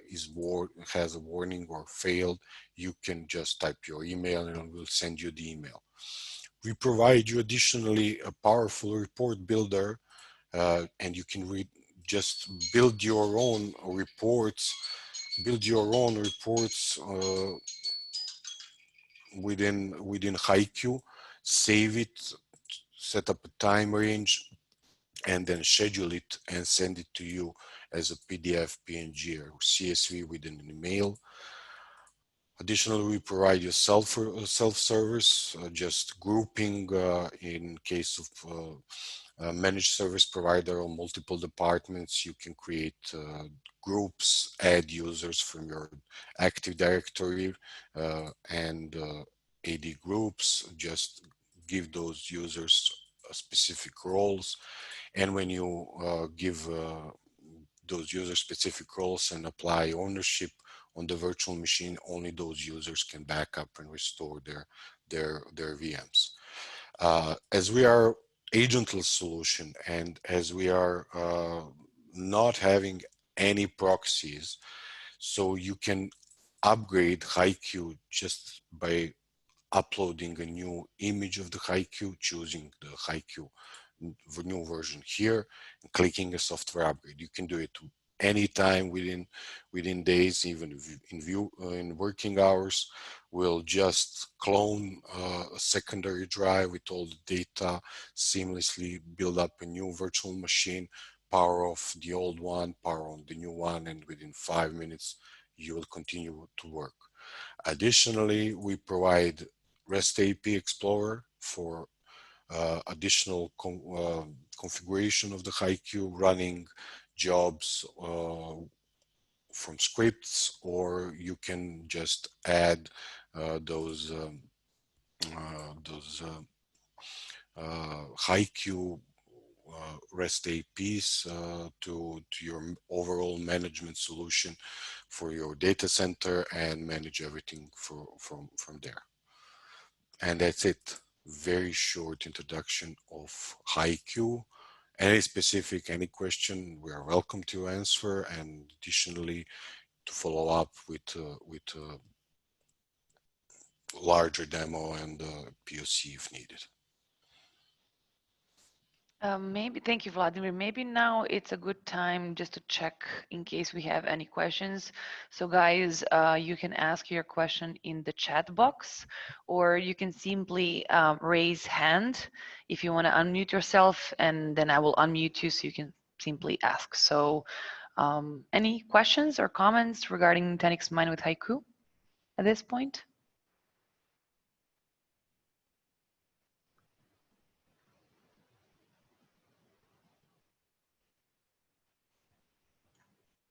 Speaker 3: has a warning or failed, you can just type your email and we'll send you the email. We provide you additionally a powerful report builder, and you can just build your own reports within HYCU, save it, set up a time range, and then schedule it and send it to you as a PDF, PNG, or CSV within an email. Additionally, we provide you self-service, just grouping in case of managed service provider or multiple departments. You can create groups, add users from your Active Directory and AD groups, just give those users specific roles. And when you give those user specific roles and apply ownership on the virtual machine, only those users can back up and restore their VMs. As we are agentless solution, and as we are not having any proxies, so you can upgrade HYCU just by uploading a new image of the HYCU, choosing the HYCU new version here, and clicking a software upgrade. You can do it anytime within days, even in working hours. We'll just clone a secondary drive with all the data, seamlessly build up a new virtual machine, power off the old one, power on the new one, and within 5 minutes you will continue to work. Additionally, we provide REST API Explorer for additional configuration of the HYCU, running jobs from scripts, or you can just add those HYCU REST APIs to your overall management solution for your data center and manage everything from there. And that's it. Very short introduction of HYCU. Any specific, any question, we are welcome to answer, and additionally to follow up with larger demo and POC if needed.
Speaker 2: Maybe, thank you, Vladimir. Maybe now it's a good time just to check in case we have any questions. So guys, you can ask your question in the chat box, or you can simply raise hand if you want to unmute yourself, and then I will unmute you so you can simply ask. So any questions or comments regarding Nutanix Mine with HYCU at this point?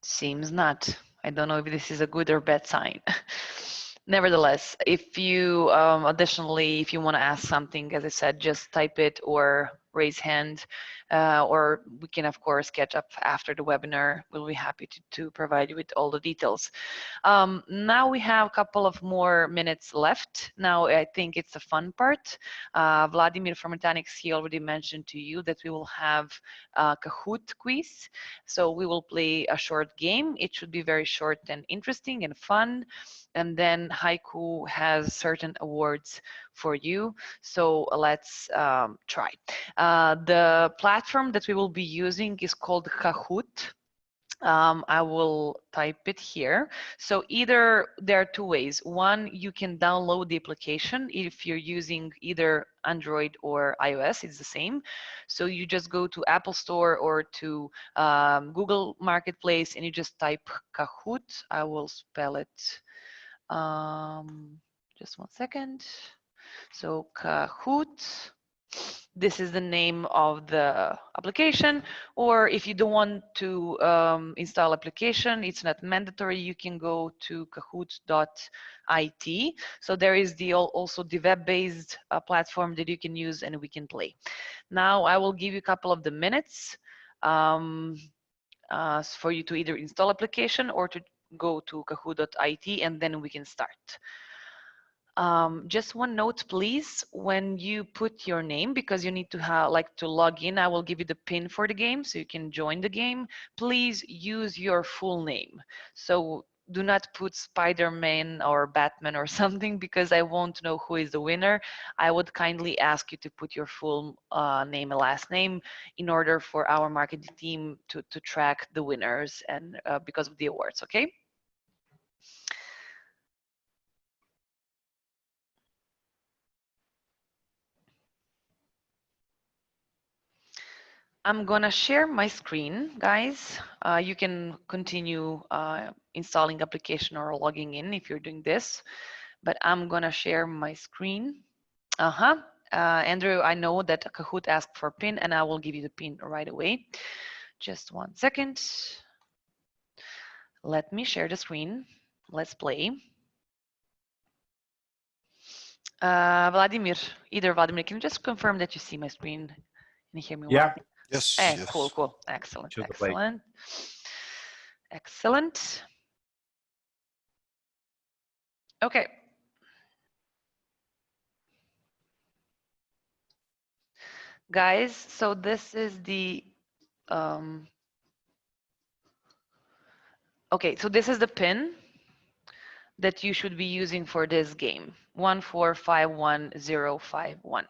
Speaker 2: Seems not. I don't know if this is a good or bad sign. Nevertheless, if you additionally, if you want to ask something, as I said, just type it or raise hand, or we can of course catch up after the webinar. We'll be happy to provide you with all the details. Now we have a couple of more minutes left. Now I think it's the fun part. Vladimir from Nutanix, he already mentioned to you that we will have a Kahoot quiz. So we will play a short game. It should be very short and interesting and fun. And then HYCU has certain awards for you. So let's try. The platform that we will be using is called Kahoot. I will type it here. So either there are two ways. One, you can download the application if you're using either Android or iOS, it's the same. So you just go to Apple Store or to Google Marketplace and you just type Kahoot. I will spell it. Just one second. So Kahoot. This is the name of the application, or if you don't want to install application, it's not mandatory, you can go to kahoot.it. So there is also the web-based platform that you can use and we can play. Now I will give you a couple of the minutes for you to either install application or to go to kahoot.it and then we can start. Just one note, please, when you put your name, because you need to to log in, I will give you the pin for the game so you can join the game. Please use your full name. So do not put Spider-Man or Batman or something because I won't know who is the winner. I would kindly ask you to put your full name and last name in order for our marketing team to track the winners and because of the awards, okay? I'm gonna share my screen, guys. You can continue installing application or logging in if you're doing this, but I'm gonna share my screen. Andrew, I know that Kahoot asked for PIN and I will give you the PIN right away. Just one second. Let me share the screen. Let's play. Vladimir, Vladimir, can you just confirm that you see my screen and hear me well?
Speaker 3: Yes,
Speaker 2: yes.
Speaker 3: yes.
Speaker 2: Cool. Excellent. Excellent. Okay. Guys, so this is the okay, so this is the pin that you should be using for this game, 1451051.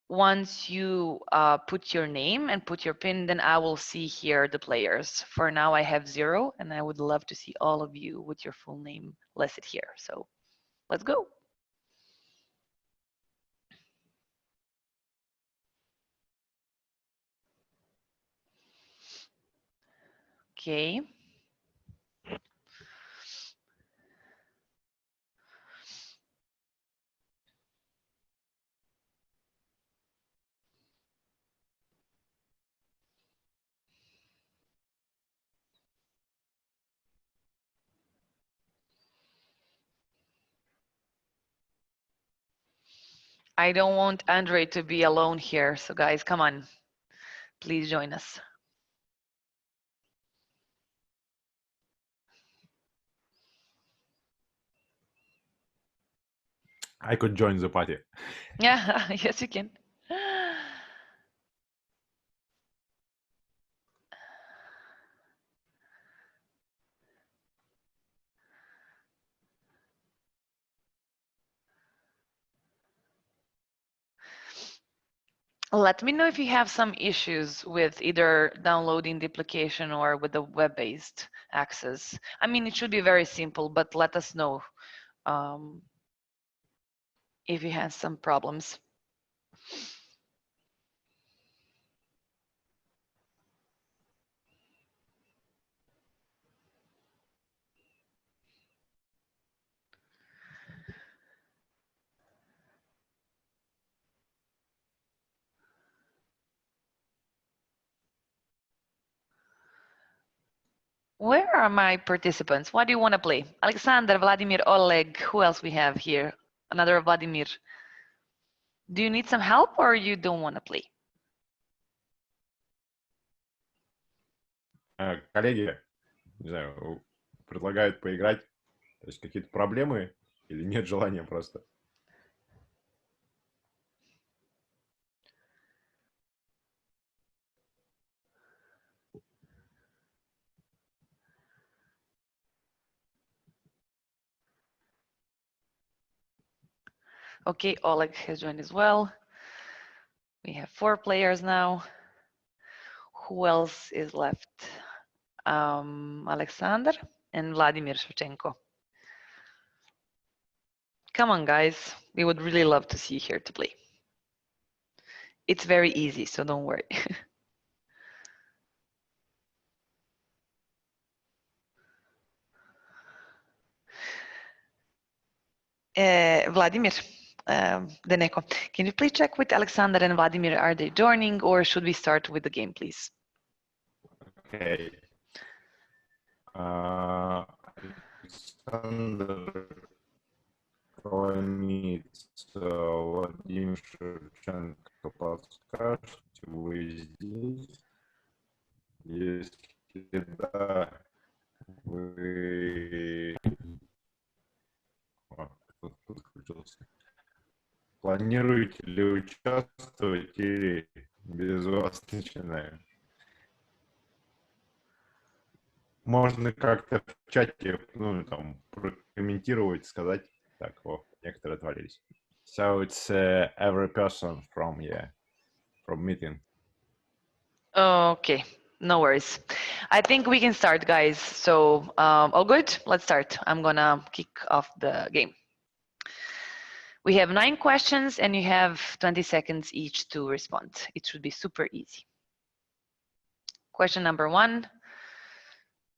Speaker 2: Once you put your name and put your pin, then I will see here the players. For now, I have 0, and I would love to see all of you with your full name listed here. So let's go. Okay. I don't want Andre to be alone here. So guys, come on, please join us.
Speaker 4: I could join the party.
Speaker 2: Yeah, yes, you can. Let me know if you have some issues with either downloading the application or with the web-based access. I mean, it should be very simple, but let us know if you have some problems. Where are my participants? What do you want to play? Alexander, Vladimir, Oleg, who else we have here? Another Vladimir. Do you need some help or you don't want to play?
Speaker 4: Коллеги, не знаю, предлагают поиграть. То есть какие-то проблемы или нет желания просто?
Speaker 2: Okay, Oleg has joined as well. We have 4 players now. Who else is left? Alexander and Vladimir Shevchenko. Come on, guys. We would really love to see you here to play. It's very easy, so don't worry. Vladimir, Deneko, can you please check with Alexander and Vladimir, are they joining or should we start with the game, please?
Speaker 4: Okay. Alexander Владимир Шевченко, подскажете, вы здесь? Если да, вы... Кто-то подключился. Планируете ли участвовать или без вас начинаем? Можно как-то в чате, ну, там, прокомментировать, сказать. Так, некоторые отвалились. So it's every person from meeting.
Speaker 2: Okay, no worries. I think we can start, guys. So all good? Let's start. I'm gonna kick off the game. We have 9 questions and you have 20 seconds each to respond. It should be super easy. Question number 1.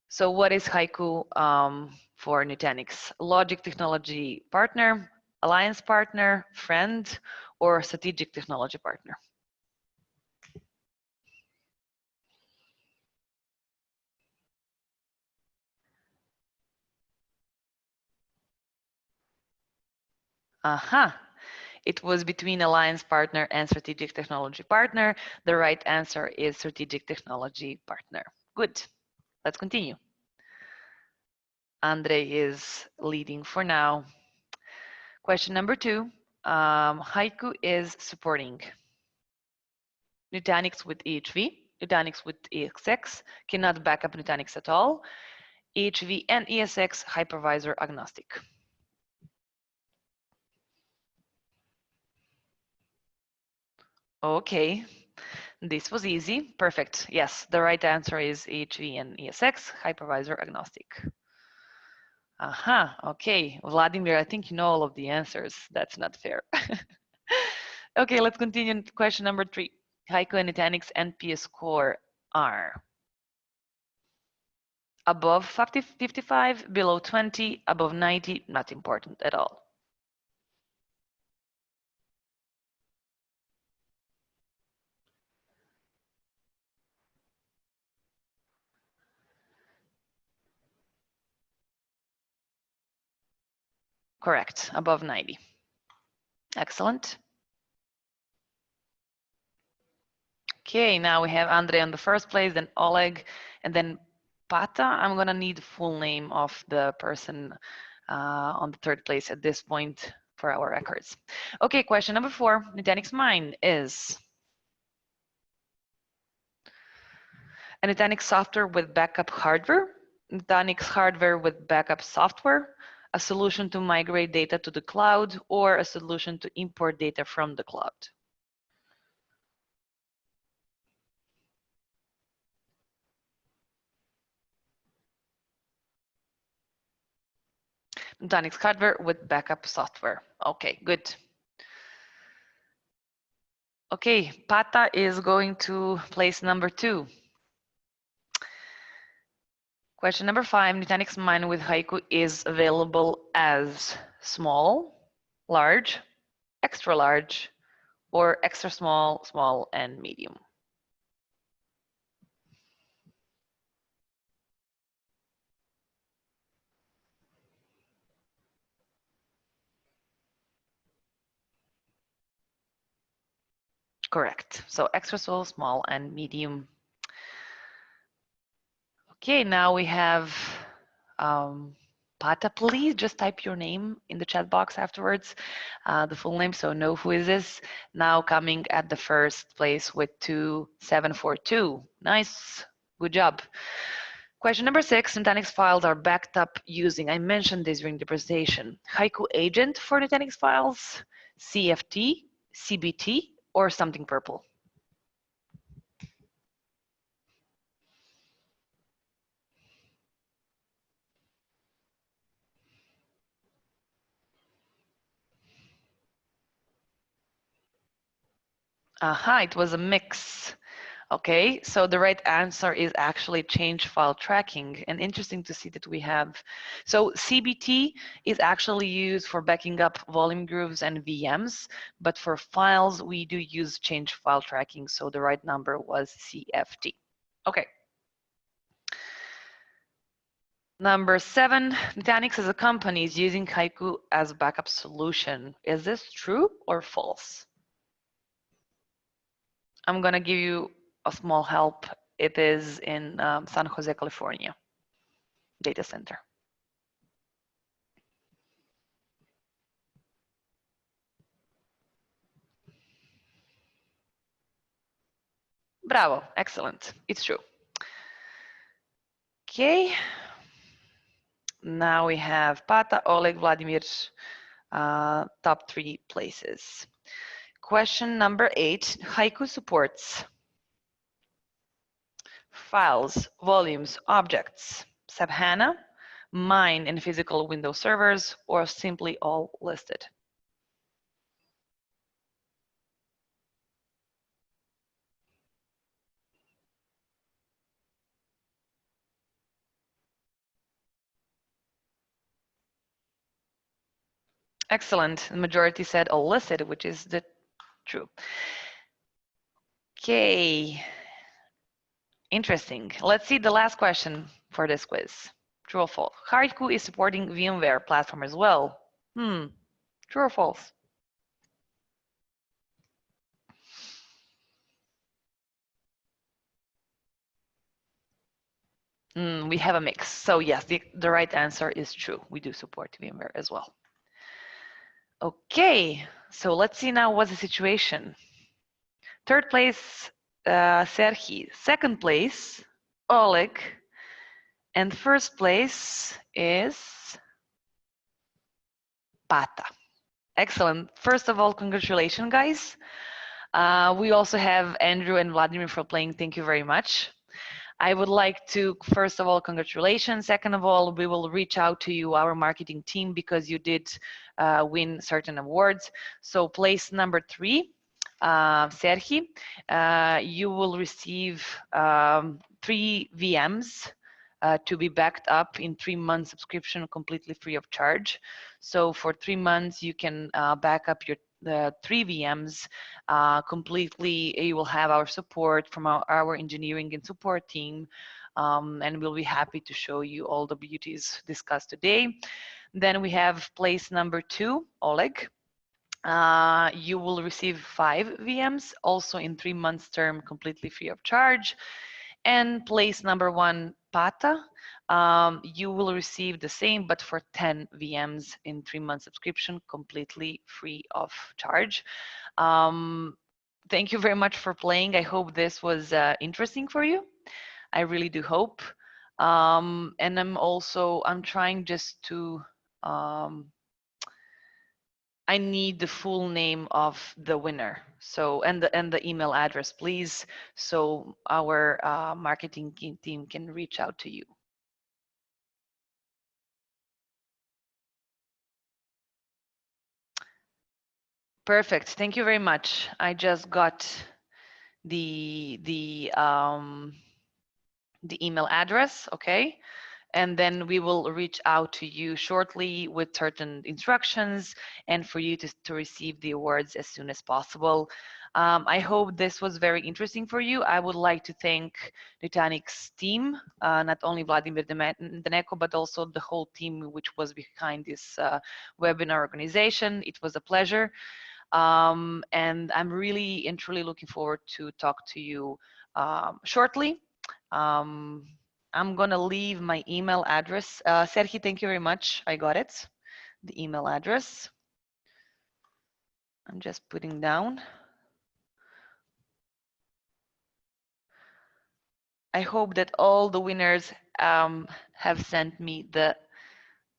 Speaker 2: So what is HYCU for Nutanix? Logic technology partner, alliance partner, friend, or strategic technology partner? Aha. It was between alliance partner and strategic technology partner. The right answer is strategic technology partner. Good. Let's continue. Andre is leading for now. Question number 2. HYCU is supporting Nutanix with EHV, Nutanix with ESX, cannot back up Nutanix at all, EHV and ESX hypervisor agnostic. Okay, this was easy. Perfect. Yes, the right answer is EHV and ESX hypervisor agnostic. Aha, okay. Vladimir, I think you know all of the answers. That's not fair. Okay, let's continue. Question number 3. HYCU and Nutanix NPS score are above 55, below 20, above 90, not important at all. Correct, above 90. Excellent. Okay, now we have Andre on the first place, then Oleg, and then Pata. I'm gonna need the full name of the person on the third place at this point for our records. Okay, question number 4, Nutanix Mine is a Nutanix software with backup hardware, Nutanix hardware with backup software, a solution to migrate data to the cloud, or a solution to import data from the cloud. Nutanix hardware with backup software. Okay, good. Okay, Pata is going to place number 2. Question number 5, Nutanix Mine with HYCU is available as small, large, extra large, or extra small, small, and medium. Correct. So extra small, and medium. Okay, now we have Pata. Please just type your name in the chat box afterwards, the full name, so know who is this. Now coming at the first place with 2742. Nice, good job. Question number 6, Nutanix files are backed up using, I mentioned this during the presentation, HYCU agent for Nutanix files, CFT, CBT, or something purple. Aha, it was a mix. Okay, so the right answer is actually change file tracking, and interesting to see that we have. So CBT is actually used for backing up volume grooves and VMs, but for files we do use change file tracking, so the right number was CFT. Okay. Number 7, Nutanix as a company is using HYCU as a backup solution. Is this true or false? I'm gonna give you a small help. It is in San Jose, California, data center. Bravo, excellent, it's true. Okay, now we have Pata, Oleg, Vladimir, top 3 places. Question number 8, HYCU supports files, volumes, objects, SAP HANA, Mine and physical Windows servers, or simply all listed. Excellent. The majority said all listed, which is the true. Okay. Interesting. Let's see the last question for this quiz. True or false? HYCU is supporting VMware platform as well. True or false? We have a mix. So yes, the right answer is true. We do support VMware as well. Okay, so let's see now what's the situation. Third place, Serhi. Second place, Oleg. And first place is Pata. Excellent. First of all, congratulations, guys. We also have Andrew and Vladimir for playing. Thank you very much. I would like to, first of all, congratulations. Second of all, we will reach out to you, our marketing team, because you did win certain awards. So place number 3, Serhi, you will receive 3 VMs to be backed up in 3-month subscription, completely free of charge. So for 3 months, you can back up your 3 VMs completely. You will have our support from our engineering and support team, and we'll be happy to show you all the beauties discussed today. Then we have place number 2, Oleg. You will receive 5 VMs, also in 3 months term, completely free of charge. And place number 1, PATA, you will receive the same, but for 10 VMs in 3 month subscription, completely free of charge. Thank you very much for playing. I hope this was interesting for you. I really do hope. And I'm trying just to, I need the full name of the winner. So, and the email address, please. So our marketing team can reach out to you. Perfect. Thank you very much. I just got the email address. Okay. And then we will reach out to you shortly with certain instructions and for you to receive the awards as soon as possible. I hope this was very interesting for you. I would like to thank Nutanix team, not only Vladimir Daneko, but also the whole team which was behind this webinar organization. It was a pleasure. And I'm really and truly looking forward to talk to you shortly. I'm gonna leave my email address. Serhi, thank you very much. I got it. The email address. I'm just putting down. I hope that all the winners have sent me the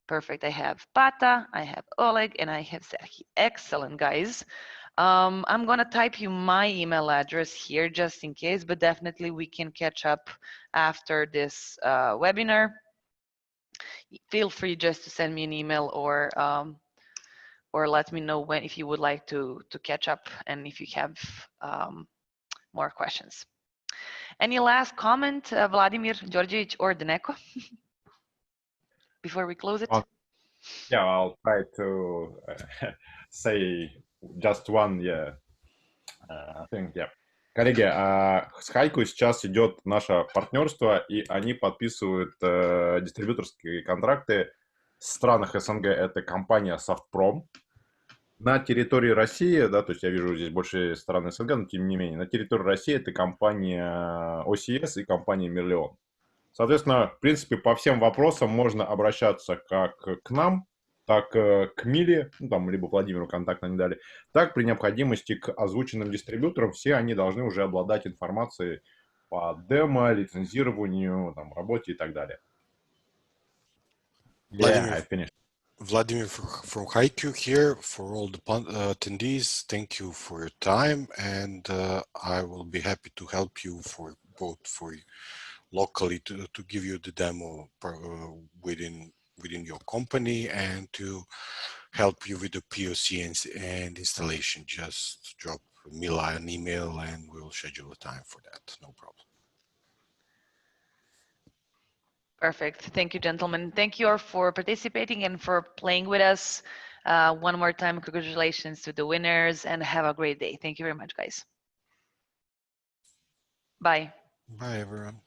Speaker 2: perfect. I have Pata, I have Oleg, and I have Serhi. Excellent, guys. I'm gonna type you my email address here just in case, but definitely we can catch up after this webinar. Feel free just to send me an email or let me know when if you would like to catch up and if you have more questions. Any last comment, Vladimir, Georgievich, or Daneko, before we close it?
Speaker 4: Yeah, I'll try to say just one thing. Yeah. Коллеги, с HYCU сейчас идет наше партнерство, и они подписывают дистрибьюторские контракты в странах СНГ. Это компания Softprom. На территории России, да, то есть я вижу здесь больше стран СНГ, но тем не менее, на территории России это компания OCS и компания Мерлион. Соответственно, в принципе, по всем вопросам можно обращаться как к нам, так к Миле, ну, там, либо Владимиру контакт они дали, так при необходимости к озвученным дистрибьюторам. Все они должны уже обладать информацией по демо, лицензированию, там, работе и так далее.
Speaker 3: Vladimir from HYCU here. For all the attendees, thank you for your time, and I will be happy to help you for locally to give you the demo within your company and to help you with the POC and installation. Just drop Mila an email and we'll schedule a time for that. No problem.
Speaker 2: Perfect. Thank you, gentlemen. Thank you all for participating and for playing with us. One more time, congratulations to the winners and have a great day. Thank you very much, guys. Bye.
Speaker 3: Bye, everyone.